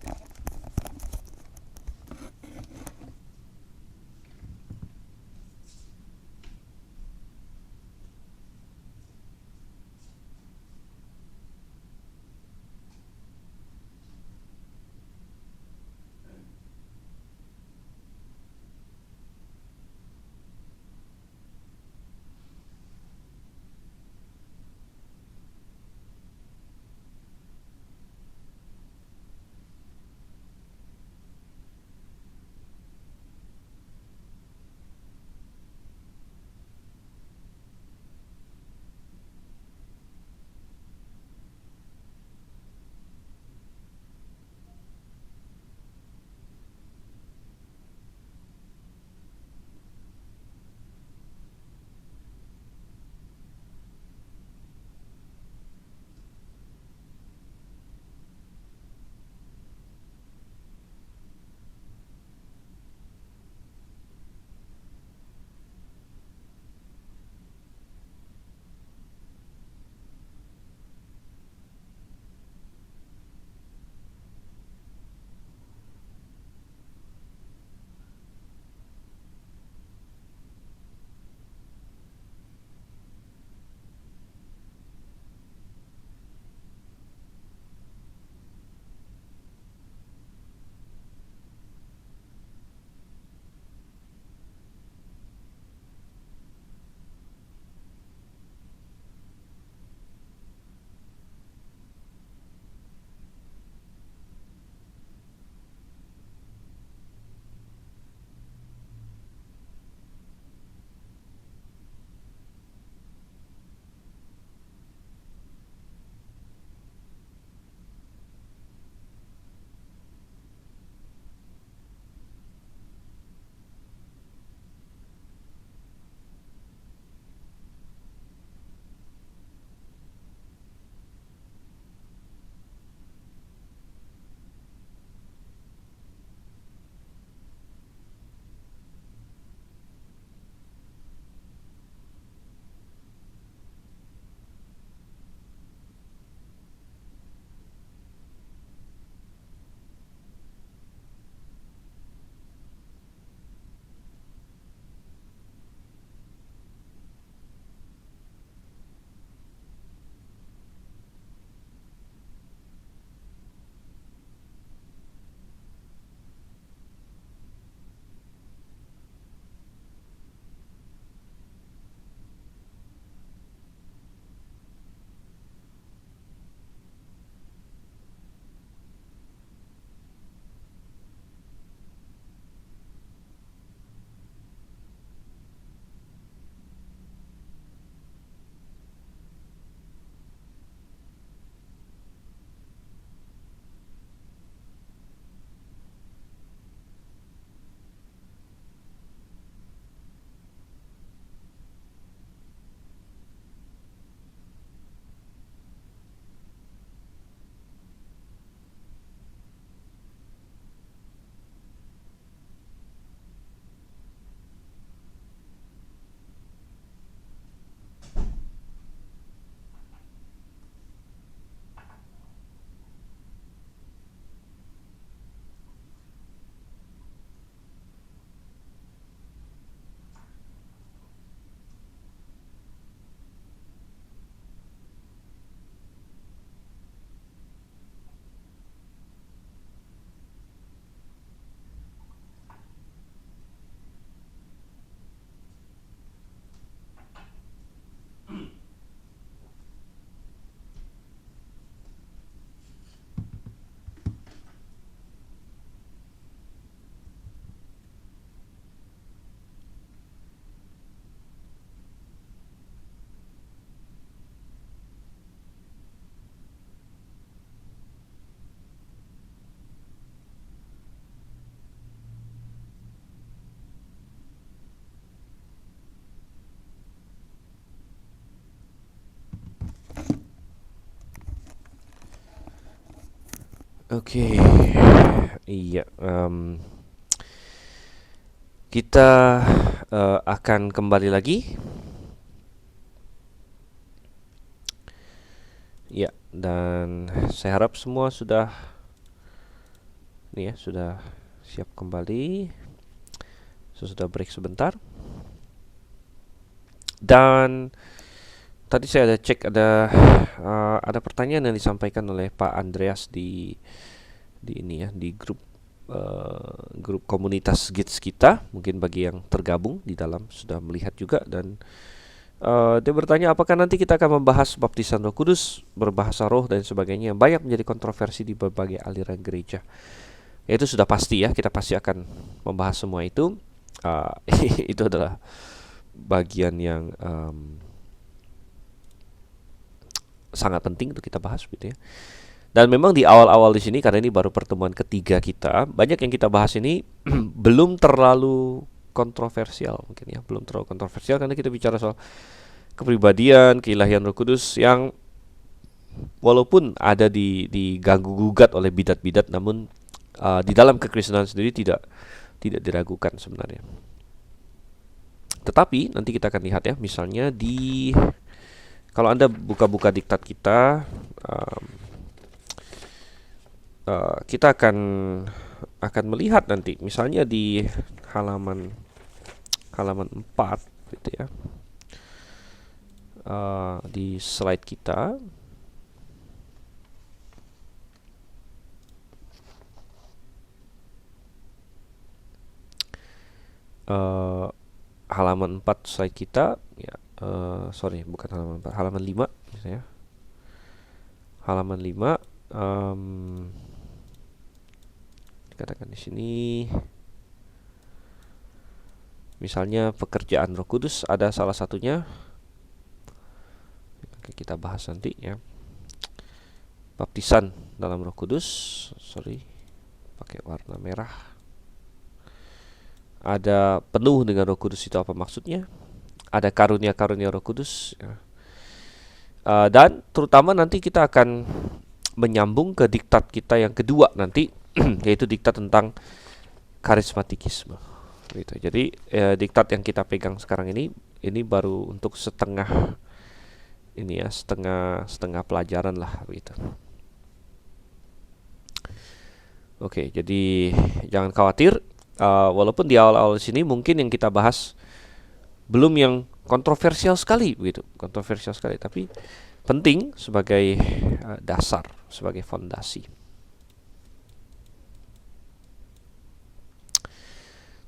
Oke, iya. Kita akan kembali lagi. Ya, dan saya harap semua sudah nih ya, sudah siap kembali. Sudah break sebentar. Dan tadi saya ada cek ada pertanyaan yang disampaikan oleh Pak Andreas di ini ya, di grup komunitas Gids kita. Mungkin bagi yang tergabung di dalam sudah melihat juga, dan dia bertanya apakah nanti kita akan membahas baptisan Roh Kudus, berbahasa roh dan sebagainya yang banyak menjadi kontroversi di berbagai aliran gereja. Ya, itu sudah pasti ya, kita pasti akan membahas semua itu. Itu adalah bagian yang sangat penting untuk kita bahas gitu ya. Dan memang di awal-awal di sini, karena ini baru pertemuan ketiga kita, banyak yang kita bahas ini belum terlalu kontroversial mungkin ya, belum terlalu kontroversial karena kita bicara soal kepribadian, keilahian Roh Kudus yang walaupun ada diganggu gugat oleh bidat-bidat, namun di dalam kekristenan sendiri tidak diragukan sebenarnya. Tetapi nanti kita akan lihat ya, misalnya kalau Anda buka-buka diktat kita, kita akan melihat nanti misalnya di halaman 4 gitu ya. Di slide kita halaman 4 slide kita ya, sorry bukan halaman 4, halaman 5 misalnya. Halaman 5 dikatakan di sini misalnya pekerjaan Roh Kudus, ada salah satunya. Oke, kita bahas nanti ya. Baptisan dalam Roh Kudus, sorry pakai warna merah. Ada penuh dengan Roh Kudus, itu apa maksudnya? Ada karunia-karunia Roh Kudus ya. Dan terutama nanti kita akan menyambung ke diktat kita yang kedua nanti, yaitu diktat tentang karismatikisme gitu. Jadi diktat yang kita pegang sekarang ini baru untuk setengah ini ya, setengah pelajaran lah gitu. Oke, jadi jangan khawatir, walaupun di awal-awal sini mungkin yang kita bahas belum yang kontroversial sekali begitu, tapi penting sebagai dasar, sebagai fondasi.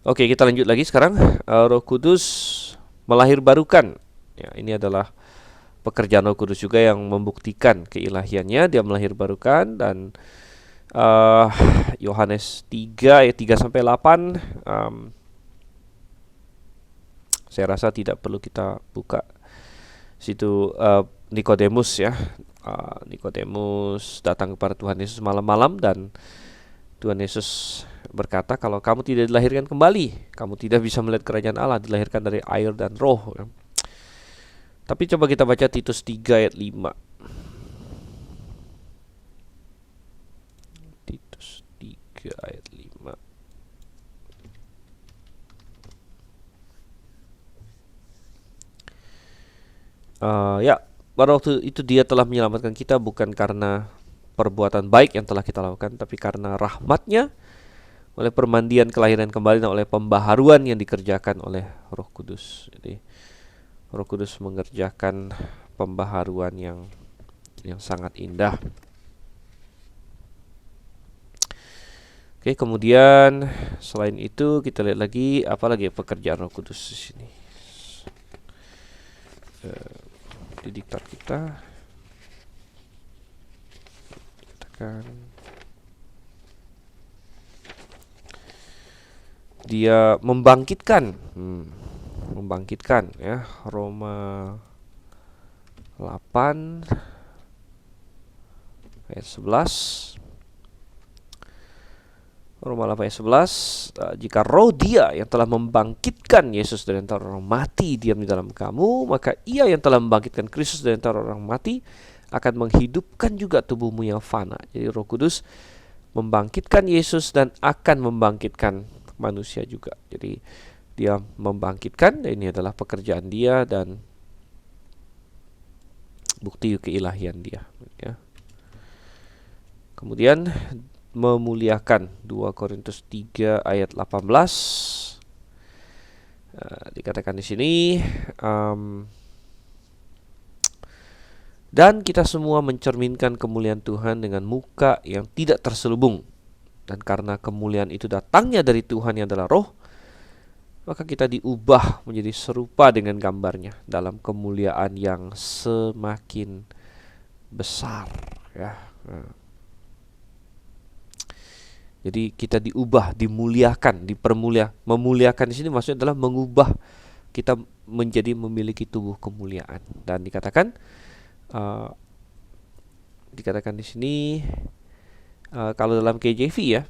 Oke, kita lanjut lagi sekarang. Roh Kudus melahirbarukan. Ya, ini adalah pekerjaan Roh Kudus juga yang membuktikan keilahiannya. Dia melahirbarukan, dan Yohanes 3 ayat 3 sampai 8, saya rasa tidak perlu kita buka situ. Nikodemus ya, Nikodemus datang kepada Tuhan Yesus malam-malam, dan Tuhan Yesus berkata, kalau kamu tidak dilahirkan kembali, kamu tidak bisa melihat kerajaan Allah. Dilahirkan dari air dan roh ya. Tapi coba kita baca Titus 3 ayat 5. Titus 3 ayat 5. Ya, pada waktu itu dia telah menyelamatkan kita bukan karena perbuatan baik yang telah kita lakukan, tapi karena rahmat-Nya, oleh permandian kelahiran kembali, dan oleh pembaharuan yang dikerjakan oleh Roh Kudus. Jadi Roh Kudus mengerjakan pembaharuan yang sangat indah. Oke, kemudian selain itu kita lihat lagi apa lagi pekerjaan Roh Kudus di sini. Di diktat kita katakan dia membangkitkan, ya, Roma 8 ayat 11. Roma 8 ayat 11, jika roh Dia yang telah membangkitkan Yesus dari antara orang mati diam di dalam kamu, maka Ia yang telah membangkitkan Kristus dari antara orang mati akan menghidupkan juga tubuhmu yang fana. Jadi Roh Kudus membangkitkan Yesus dan akan membangkitkan manusia juga. Jadi dia membangkitkan, ini adalah pekerjaan dia dan bukti keilahian dia, ya. Kemudian memuliakan, 2 Korintus 3 ayat 18. Dikatakan di sini, dan kita semua mencerminkan kemuliaan Tuhan dengan muka yang tidak terselubung. Dan karena kemuliaan itu datangnya dari Tuhan yang adalah Roh, maka kita diubah menjadi serupa dengan gambarnya dalam kemuliaan yang semakin besar, ya. Jadi kita diubah, dimuliakan, memuliakan di sini maksudnya adalah mengubah kita menjadi memiliki tubuh kemuliaan. Dan dikatakan di sini, kalau dalam KJV ya,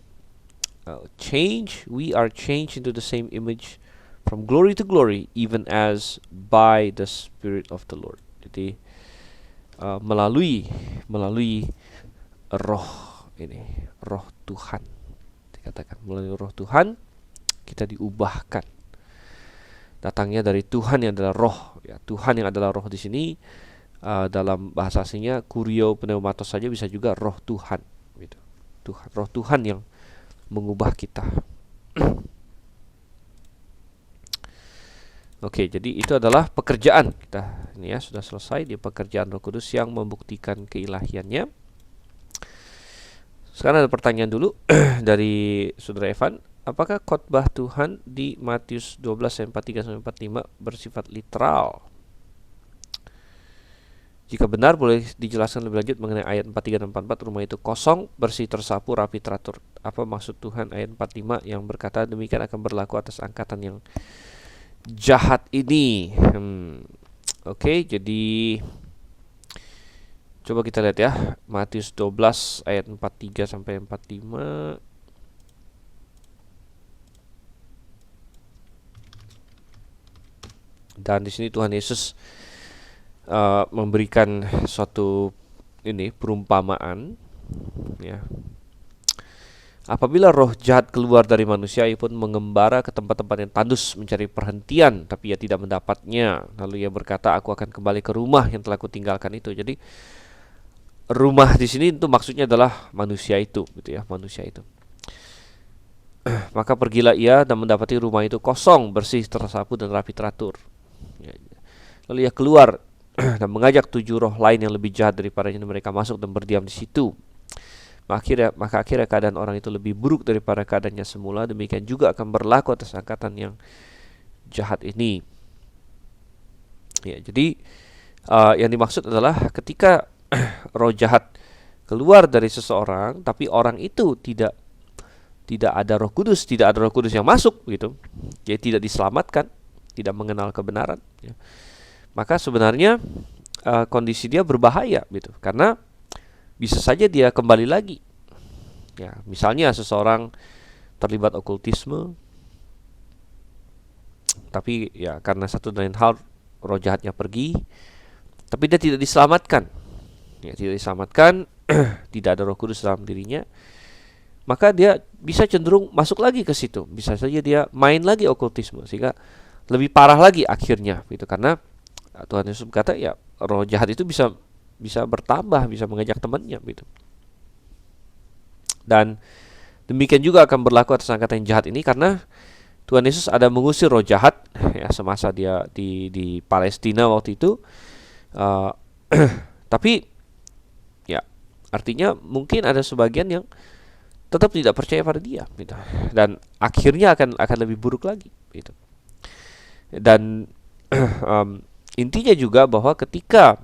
we are changed into the same image from glory to glory, even as by the Spirit of the Lord. Jadi melalui Roh ini, Roh Tuhan, dikatakan melalui Roh Tuhan kita diubahkan. Datangnya dari Tuhan yang adalah Roh, ya. Tuhan yang adalah Roh di sini dalam bahasa aslinya kurio pneumatos saja bisa juga Roh Tuhan, gitu. Tuhan, Roh Tuhan yang mengubah kita. Oke, jadi itu adalah pekerjaan kita. Ini ya, sudah selesai di pekerjaan Roh Kudus yang membuktikan keilahiannya. Sekarang ada pertanyaan dulu dari Saudara Evan. Apakah khotbah Tuhan di Matius 12 ayat 43-45 bersifat literal? Jika benar, boleh dijelaskan lebih lanjut mengenai ayat 43 dan 44, rumah itu kosong, bersih, tersapu, rapi, teratur. Apa maksud Tuhan ayat 45 yang berkata demikian akan berlaku atas angkatan yang jahat ini? Oke, jadi coba kita lihat ya, Matius 12 ayat 43 sampai 45. Dan di sini Tuhan Yesus memberikan suatu perumpamaan, ya. Apabila roh jahat keluar dari manusia, ia pun mengembara ke tempat-tempat yang tandus mencari perhentian, tapi ia tidak mendapatnya. Lalu ia berkata, aku akan kembali ke rumah yang telah kutinggalkan itu. Jadi rumah di sini itu maksudnya adalah manusia itu, gitu ya, manusia itu. Maka pergilah ia dan mendapati rumah itu kosong, bersih, tersapu dan rapi teratur. Lalu ia keluar dan mengajak 7 roh lain yang lebih jahat daripadanya, mereka masuk dan berdiam di situ. Maka akhirnya keadaan orang itu lebih buruk daripada keadaannya semula. Demikian juga akan berlaku atas angkatan yang jahat ini. Ya, jadi yang dimaksud adalah ketika roh jahat keluar dari seseorang, tapi orang itu tidak ada Roh Kudus, tidak ada Roh Kudus yang masuk, gitu. Jadi tidak diselamatkan, tidak mengenal kebenaran, ya. Maka sebenarnya kondisi dia berbahaya, gitu, karena bisa saja dia kembali lagi. Ya, misalnya seseorang terlibat okultisme, tapi ya karena satu dan lain hal roh jahatnya pergi, tapi dia tidak diselamatkan. Ya, tidak diselamatkan, tidak ada Roh Kudus dalam dirinya, maka dia bisa cenderung masuk lagi ke situ. Bisa saja dia main lagi okultisme, sehingga lebih parah lagi akhirnya, gitu. Karena Tuhan Yesus berkata, ya roh jahat itu bisa bertambah, bisa mengajak temannya, gitu. Dan demikian juga akan berlaku atas angkatan yang jahat ini, karena Tuhan Yesus ada mengusir roh jahat, ya, semasa dia di Palestina waktu itu. Tapi ya artinya mungkin ada sebagian yang tetap tidak percaya pada dia, gitu. Dan akhirnya akan lebih buruk lagi, gitu. Dan intinya juga bahwa ketika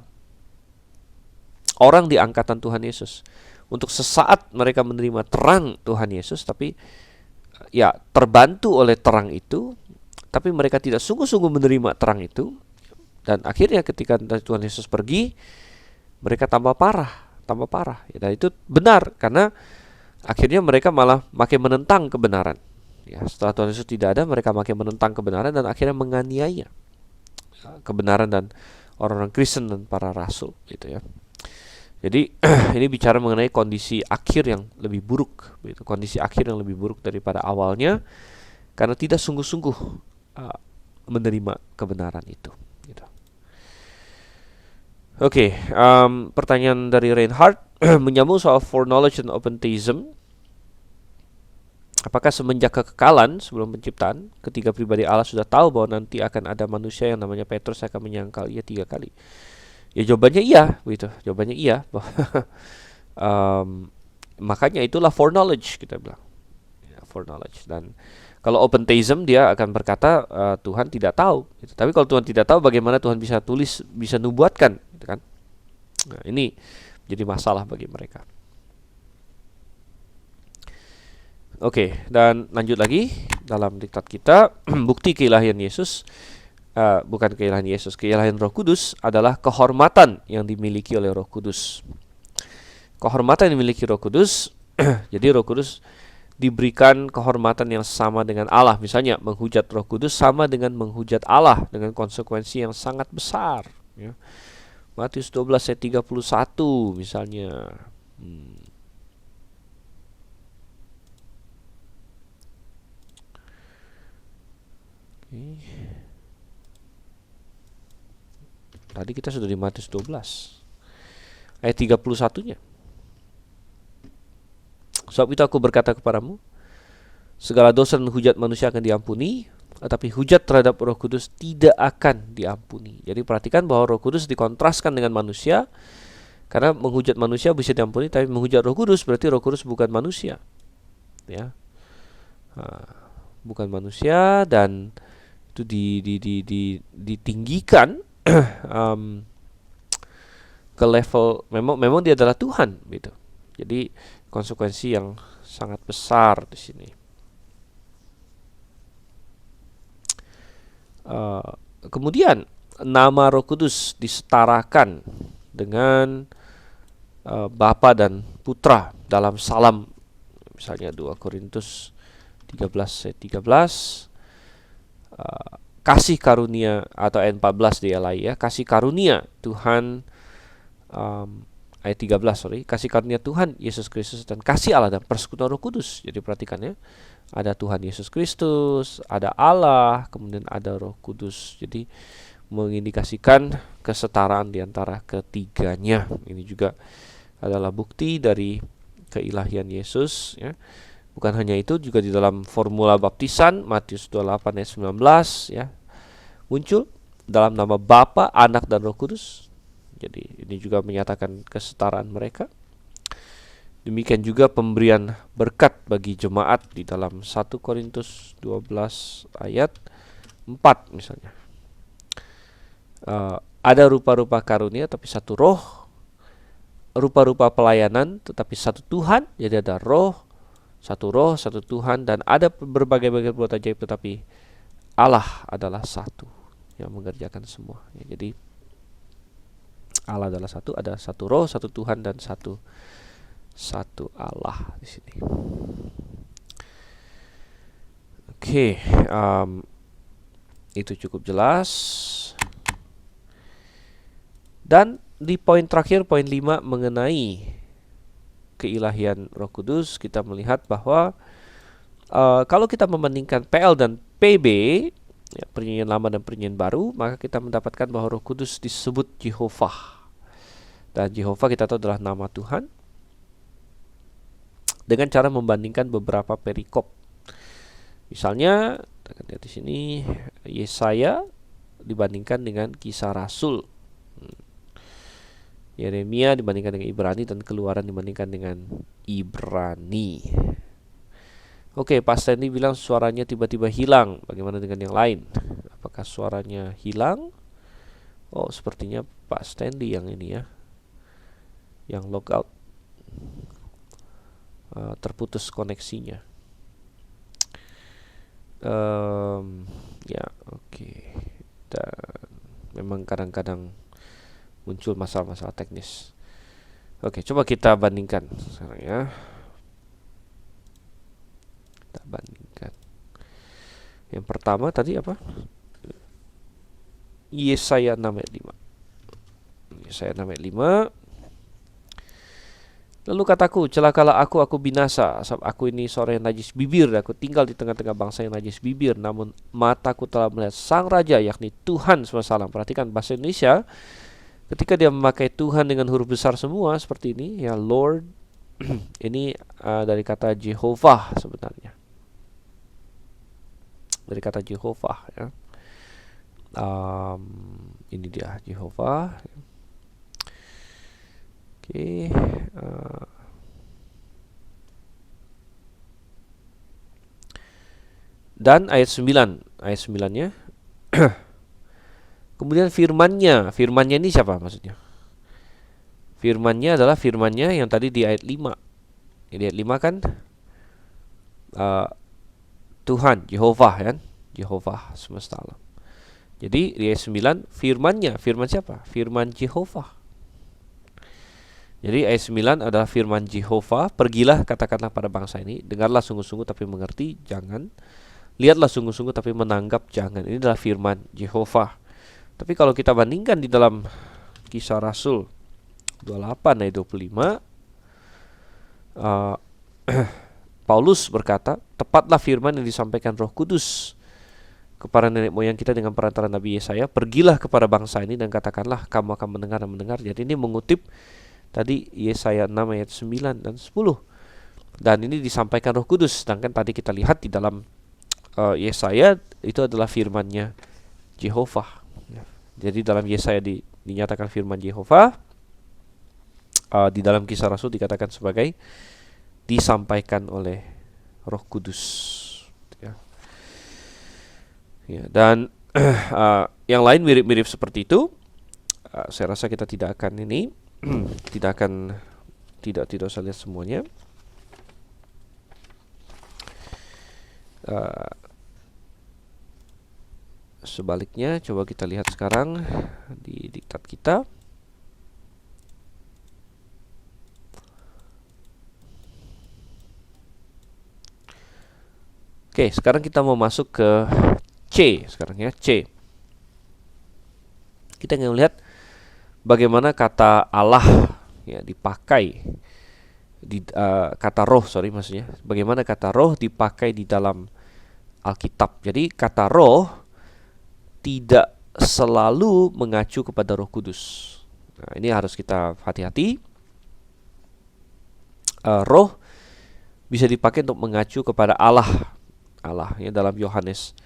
orang di angkatan Tuhan Yesus, untuk sesaat mereka menerima terang Tuhan Yesus, tapi ya terbantu oleh terang itu, tapi mereka tidak sungguh-sungguh menerima terang itu, dan akhirnya ketika Tuhan Yesus pergi, mereka tambah parah. Ya, dan itu benar, karena akhirnya mereka malah makin menentang kebenaran. Ya, setelah Tuhan Yesus tidak ada, mereka makin menentang kebenaran dan akhirnya menganiaya kebenaran dan orang-orang Kristen dan para rasul, gitu ya. Jadi ini bicara mengenai kondisi akhir yang lebih buruk, begitu. Kondisi akhir yang lebih buruk daripada awalnya karena tidak sungguh-sungguh uh, menerima kebenaran itu. Gitu. Oke, pertanyaan dari Reinhardt menyambung soal foreknowledge dan open theism. Apakah semenjak kekekalan sebelum penciptaan, ketiga pribadi Allah sudah tahu bahwa nanti akan ada manusia yang namanya Petrus akan menyangkal ia 3 kali? Ya jawabannya iya, begitu. Jawabannya iya. um, Makanya itulah foreknowledge kita bilang. Ya, foreknowledge. Dan kalau open theism dia akan berkata Tuhan tidak tahu. Gitu. Tapi kalau Tuhan tidak tahu, bagaimana Tuhan bisa tulis, bisa nubuatkan, gitu kan? Nah, ini jadi masalah bagi mereka. Oke, dan lanjut lagi dalam diktat kita, bukti keilahian Yesus, bukan keilahian Yesus, keilahian Roh Kudus adalah kehormatan yang dimiliki oleh Roh Kudus. Kehormatan yang dimiliki Roh Kudus, jadi Roh Kudus diberikan kehormatan yang sama dengan Allah. Misalnya menghujat Roh Kudus sama dengan menghujat Allah dengan konsekuensi yang sangat besar. Ya. Matius 12 ayat 31 misalnya. Tadi kita sudah di Matius 12 ayat 31-nya. Sebab itu aku berkata kepadamu, segala dosa dan hujat manusia akan diampuni, tetapi hujat terhadap Roh Kudus tidak akan diampuni. Jadi perhatikan bahwa Roh Kudus dikontraskan dengan manusia, karena menghujat manusia bisa diampuni, tapi menghujat Roh Kudus berarti Roh Kudus bukan manusia. Ya. Bukan manusia, dan itu ditinggikan ke level memang dia adalah Tuhan gitu. Jadi konsekuensi yang sangat besar di sini. Kemudian nama Roh Kudus disetarakan dengan Bapa dan Putra dalam salam, misalnya 2 Korintus 13 ayat 13, kasih karunia, atau ayat 14 dia lagi ya, kasih karunia Tuhan, ayat 13 kasih karunia Tuhan Yesus Kristus dan kasih Allah dan persekutuan Roh Kudus. Jadi perhatikan ya, ada Tuhan Yesus Kristus, ada Allah, kemudian ada Roh Kudus. Jadi mengindikasikan kesetaraan di antara ketiganya. Ini juga adalah bukti dari keilahian Yesus ya. Bukan hanya itu, juga di dalam formula baptisan Matius 28 ayat 19 ya, muncul dalam nama Bapa, Anak dan Roh Kudus. Jadi ini juga menyatakan kesetaraan mereka. Demikian juga pemberian berkat bagi jemaat di dalam 1 Korintus 12 ayat 4 misalnya. Ada rupa-rupa karunia tapi satu roh, rupa-rupa pelayanan tetapi satu Tuhan. Jadi ada roh, satu Tuhan, dan ada berbagai-bagai perbuatan ajaib tetapi Allah adalah satu yang mengerjakan semua. Ya, jadi Allah adalah satu, ada satu roh, satu Tuhan, dan satu Allah di sini. Oke, itu cukup jelas. Dan di poin terakhir, poin 5 mengenai keilahian Roh Kudus, kita melihat bahwa kalau kita membandingkan PL dan PB, ya, Perjanjian Lama dan Perjanjian Baru, maka kita mendapatkan bahwa Roh Kudus disebut Jehovah. Dan Jehovah kita tahu adalah nama Tuhan, dengan cara membandingkan beberapa perikop. Misalnya, kita akan lihat di sini Yesaya dibandingkan dengan Kisah Rasul, Yeremia dibandingkan dengan Ibrani, dan Keluaran dibandingkan dengan Ibrani. Oke, Pak Stanley bilang suaranya tiba-tiba hilang. Bagaimana dengan yang lain? Apakah suaranya hilang? Oh, sepertinya Pak Stanley yang ini ya, yang logout, terputus koneksinya. Ya, oke. Dan memang kadang-kadang muncul masalah-masalah teknis. Oke, coba kita bandingkan sekarang ya. Kita bandingkan. Yang pertama tadi apa? Yesaya 6 ayat 5. Yesaya 6 ayat 5. Lalu kataku, celakalah aku binasa, sebab aku ini seorang yang najis bibir, aku tinggal di tengah-tengah bangsa yang najis bibir, namun mataku telah melihat Sang Raja, yakni Tuhan SWT. Perhatikan bahasa Indonesia, ketika dia memakai Tuhan dengan huruf besar semua seperti ini, ya Lord, ini dari kata Jehovah sebenarnya, dari kata Jehovah, ya. Ini dia Jehovah. Oke. Dan ayat 9-nya. Kemudian firmannya ini siapa maksudnya? Firmannya adalah firmannya yang tadi di ayat 5. Di ayat 5 kan Tuhan, Jehovah kan? Jehovah semesta alam. Jadi di ayat 9 firmannya, firman siapa? Firman Jehovah. Jadi ayat 9 adalah firman Jehovah, pergilah katakanlah pada bangsa ini, dengarlah sungguh-sungguh tapi mengerti jangan, lihatlah sungguh-sungguh tapi menanggap jangan. Ini adalah firman Jehovah. Tapi kalau kita bandingkan di dalam Kisah Rasul 28 ayat 25, Paulus berkata, tepatlah firman yang disampaikan Roh Kudus kepada nenek moyang kita dengan perantara Nabi Yesaya, pergilah kepada bangsa ini dan katakanlah kamu akan mendengar dan mendengar. Jadi ini mengutip tadi Yesaya 6 ayat 9 dan 10. Dan ini disampaikan Roh Kudus. Sedangkan tadi kita lihat di dalam Yesaya itu adalah firman-Nya Jehovah. Jadi dalam Yesaya dinyatakan firman Jehovah, di dalam Kisah Rasul dikatakan sebagai disampaikan oleh Roh Kudus. Ya, dan yang lain mirip-mirip seperti itu. Saya rasa kita tidak akan ini tidak usah lihat semuanya. Sebaliknya, coba kita lihat sekarang di diktat kita. Oke, sekarang kita mau masuk ke C sekarang ya, C. Kita ingin melihat bagaimana kata Allah ya dipakai di kata roh, maksudnya. Bagaimana kata roh dipakai di dalam Alkitab. Jadi kata roh tidak selalu mengacu kepada Roh Kudus. Nah, ini harus kita hati-hati. Roh bisa dipakai untuk mengacu kepada Allah. Allah ya, dalam Yohanes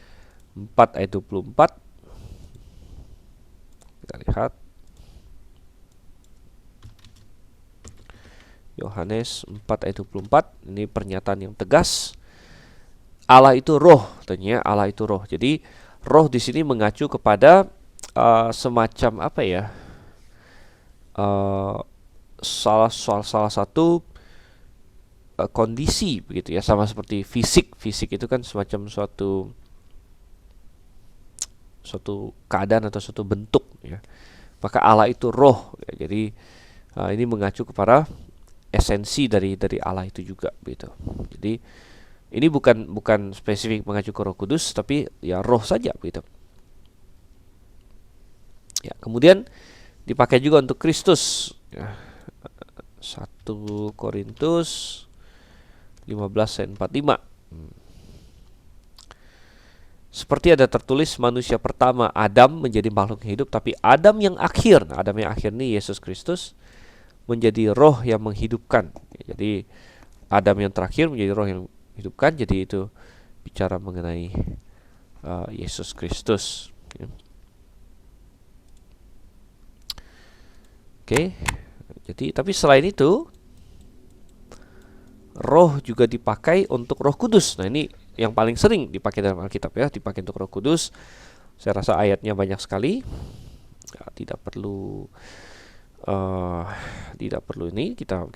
4 ayat 24. Kita lihat Yohanes 4 ayat 24. Ini pernyataan yang tegas. Allah itu roh, tentunya Allah itu roh. Jadi roh di sini mengacu kepada semacam apa ya? Salah satu kondisi begitu ya, sama seperti fisik. Fisik itu kan semacam suatu keadaan atau suatu bentuk ya. Maka Allah itu roh ya. Jadi ini mengacu kepada esensi dari Allah itu juga begitu. Jadi ini bukan spesifik mengacu ke Roh Kudus, tapi ya roh saja begitu. Ya, kemudian dipakai juga untuk Kristus ya. 1 Korintus 15 ayat 45. Seperti ada tertulis, manusia pertama Adam menjadi makhluk hidup, tapi Adam yang akhir, Adam yang akhir ini Yesus Kristus, menjadi roh yang menghidupkan. Jadi Adam yang terakhir menjadi roh yang hidupkan. Jadi itu bicara mengenai Yesus Kristus ya. Oke. Jadi tapi selain itu roh juga dipakai untuk Roh Kudus. Nah, ini yang paling sering dipakai dalam Alkitab ya, dipakai untuk Roh Kudus. Saya rasa ayatnya banyak sekali. Ya, tidak perlu ini kita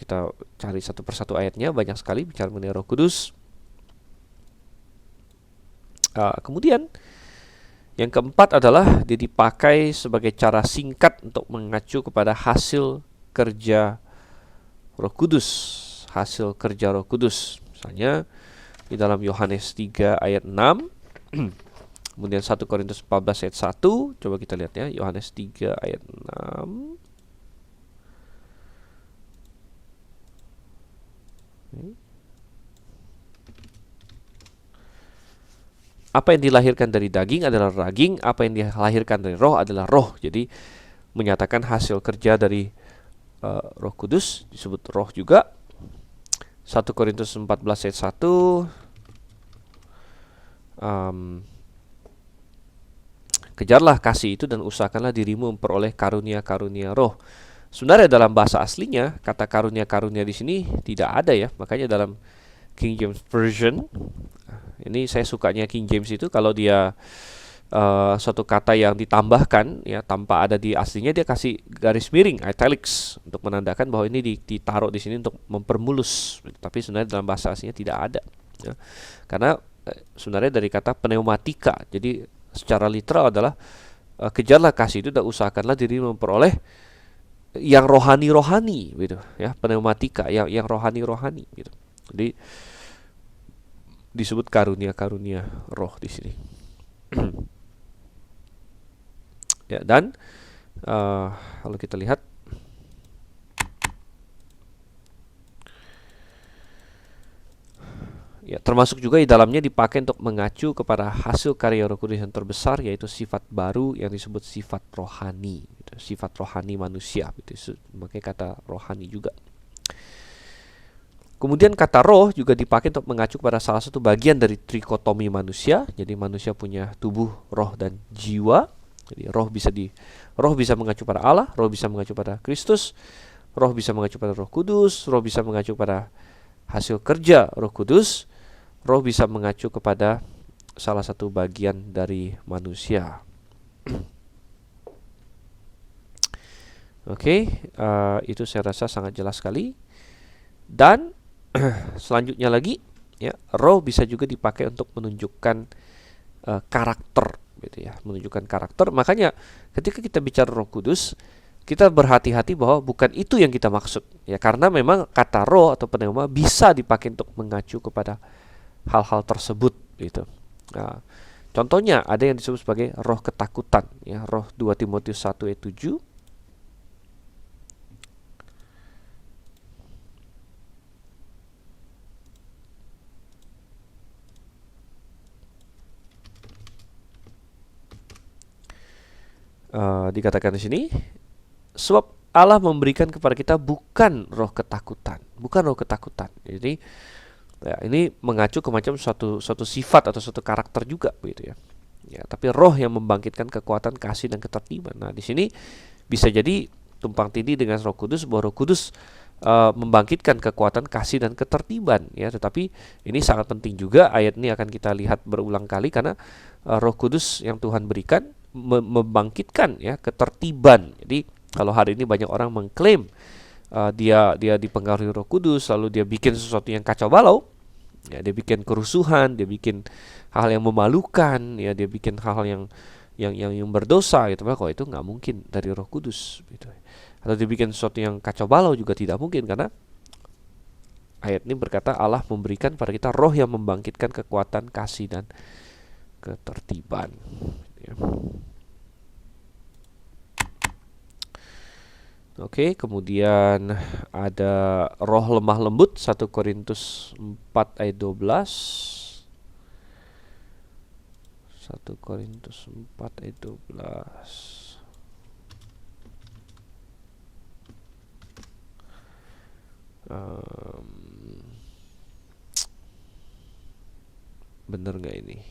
cari satu persatu ayatnya, banyak sekali bicara mengenai Roh Kudus. Kemudian yang keempat adalah dia dipakai sebagai cara singkat untuk mengacu kepada hasil kerja Roh Kudus, hasil kerja Roh Kudus. Misalnya di dalam Yohanes 3 ayat 6, kemudian 1 Korintus 14 ayat 1, coba kita lihat ya, Yohanes 3 ayat 6. Apa yang dilahirkan dari daging adalah daging, apa yang dilahirkan dari roh adalah roh. Jadi menyatakan hasil kerja dari Roh Kudus disebut roh juga. 1 Korintus 14 ayat 1, kejarlah kasih itu dan usahakanlah dirimu memperoleh karunia-karunia roh. Sebenarnya dalam bahasa aslinya kata karunia-karunia di sini tidak ada ya. Makanya dalam King James Version, ini saya sukanya King James itu kalau dia suatu kata yang ditambahkan ya tanpa ada di aslinya, dia kasih garis miring italics untuk menandakan bahwa ini ditaruh di sini untuk mempermulus. Tapi sebenarnya dalam bahasa aslinya tidak ada ya. Karena sebenarnya dari kata pneumatika. Jadi secara literal adalah kejarlah kasih itu dan usahakanlah diri memperoleh yang rohani-rohani gitu ya, pneumatika yang rohani-rohani gitu. Jadi disebut karunia-karunia roh di sini. Ya, dan kalau kita lihat ya, termasuk juga di dalamnya dipakai untuk mengacu kepada hasil karya Roh Kudus yang terbesar, yaitu sifat baru yang disebut sifat rohani gitu. Sifat rohani manusia gitu. Makanya kata rohani juga. Kemudian kata roh juga dipakai untuk mengacu kepada salah satu bagian dari trikotomi manusia. Jadi manusia punya tubuh, roh, dan jiwa. Jadi roh bisa mengacu pada Allah, roh bisa mengacu pada Kristus, roh bisa mengacu pada Roh Kudus, roh bisa mengacu pada hasil kerja Roh Kudus, roh bisa mengacu kepada salah satu bagian dari manusia. Oke, itu saya rasa sangat jelas sekali. Dan selanjutnya lagi, ya, roh bisa juga dipakai untuk menunjukkan karakter, gitu ya, menunjukkan karakter. Makanya ketika kita bicara Roh Kudus, kita berhati-hati bahwa bukan itu yang kita maksud, ya, karena memang kata roh atau pneuma bisa dipakai untuk mengacu kepada hal-hal tersebut, gitu. Nah, contohnya ada yang disebut sebagai roh ketakutan, ya, roh 2 Timotius 1 ayat 7. Dikatakan di sini, sebab Allah memberikan kepada kita bukan roh ketakutan, bukan roh ketakutan. Jadi ya, ini mengacu ke macam suatu sifat atau suatu karakter juga, begitu ya. Ya, tapi roh yang membangkitkan kekuatan, kasih, dan ketertiban. Nah, di sini bisa jadi tumpang tindih dengan Roh Kudus, bahwa Roh Kudus membangkitkan kekuatan, kasih, dan ketertiban, ya. Tetapi ini sangat penting juga. Ayat ini akan kita lihat berulang kali karena Roh Kudus yang Tuhan berikan membangkitkan, ya, ketertiban. Jadi kalau hari ini banyak orang mengklaim dia dipengaruhi Roh Kudus, lalu dia bikin sesuatu yang kacau balau, ya, dia bikin kerusuhan, dia bikin hal yang memalukan, ya, dia bikin hal yang berdosa, gitu. Kalau itu nggak mungkin dari Roh Kudus, gitu. Atau dia bikin sesuatu yang kacau balau juga tidak mungkin, karena ayat ini berkata Allah memberikan pada kita roh yang membangkitkan kekuatan, kasih, dan ketertiban, ya. Oke, kemudian ada roh lemah lembut, 1 Korintus 4 ayat 12. 1 Korintus 4 ayat 12. Bener nggak ini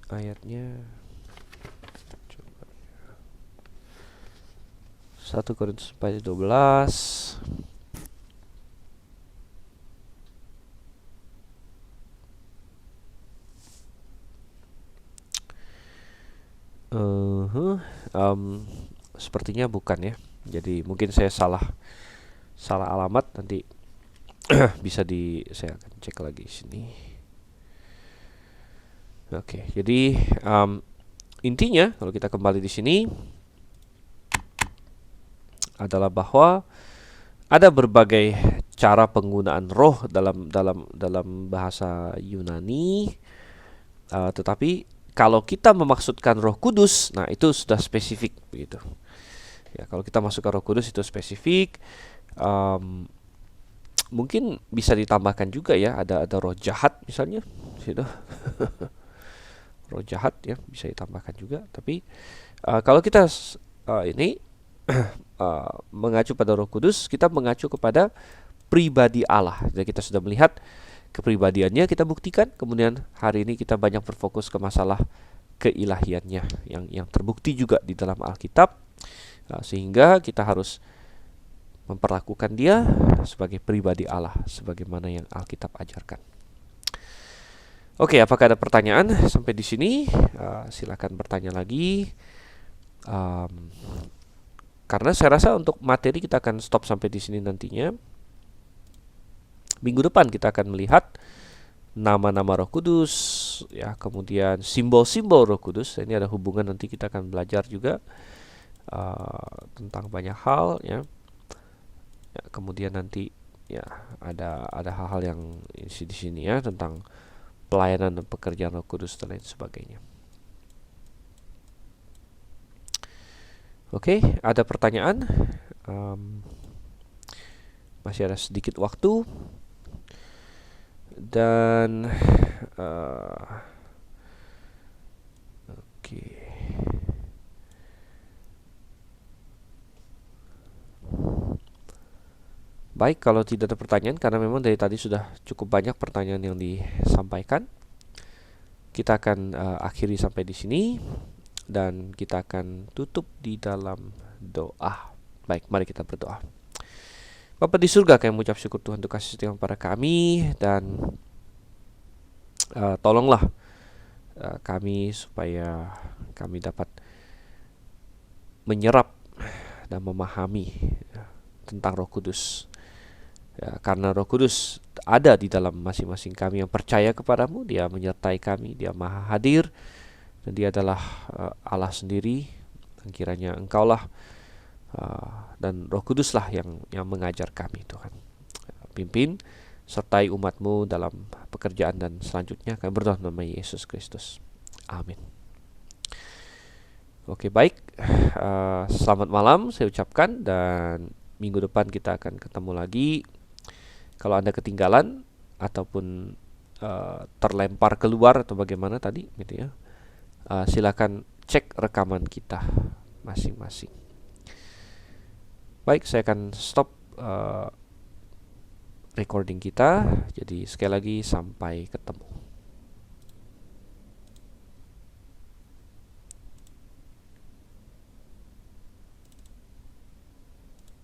ayatnya? 1 Korintus 4 ayat 12. Sepertinya bukan, ya. Jadi mungkin saya salah alamat, nanti bisa saya akan cek lagi sini. Oke, jadi intinya kalau kita kembali di sini adalah bahwa ada berbagai cara penggunaan roh dalam bahasa Yunani, tetapi kalau kita memaksudkan Roh Kudus, nah itu sudah spesifik, begitu. Ya, kalau kita masukkan Roh Kudus itu spesifik. Mungkin bisa ditambahkan juga ya, ada roh jahat misalnya, gitu. Roh jahat ya bisa ditambahkan juga. Tapi kalau kita ini mengacu pada Roh Kudus, kita mengacu kepada pribadi Allah. Jadi kita sudah melihat kepribadiannya, kita buktikan. Kemudian hari ini kita banyak berfokus ke masalah keilahiannya yang terbukti juga di dalam Alkitab, sehingga kita harus memperlakukan dia sebagai pribadi Allah sebagaimana yang Alkitab ajarkan. Oke, apakah ada pertanyaan sampai di sini? Silakan bertanya lagi. Karena saya rasa untuk materi kita akan stop sampai di sini nantinya. Minggu depan kita akan melihat nama-nama Roh Kudus, ya, kemudian simbol-simbol Roh Kudus. Ini ada hubungan, nanti kita akan belajar juga tentang banyak hal, ya. Ya, kemudian nanti ya ada hal-hal yang isi di sini ya tentang pelayanan dan pekerjaan Roh Kudus dan lain sebagainya. Oke, ada pertanyaan? Masih ada sedikit waktu dan oke. Baik, kalau tidak ada pertanyaan, karena memang dari tadi sudah cukup banyak pertanyaan yang disampaikan, kita akan akhiri sampai di sini dan kita akan tutup di dalam doa. Baik, mari kita berdoa. Bapa di surga, kami mengucap syukur Tuhan untuk kasih setia kepada kami, dan tolonglah kami supaya kami dapat menyerap dan memahami tentang Roh Kudus. Ya, karena Roh Kudus ada di dalam masing-masing kami yang percaya kepadamu. Dia menyertai kami, dia maha hadir, dan dia adalah Allah sendiri. Dan kiranya engkaulah dan Roh Kuduslah yang mengajar kami, Tuhan. Pimpin, sertai umatmu dalam pekerjaan dan selanjutnya. Kami berdoa nama Yesus Kristus. Amin. Oke, baik. Selamat malam saya ucapkan, dan minggu depan kita akan ketemu lagi. Kalau Anda ketinggalan ataupun terlempar keluar atau bagaimana tadi gitu ya, silakan cek rekaman kita masing-masing. Baik, saya akan stop recording kita. Jadi sekali lagi sampai ketemu.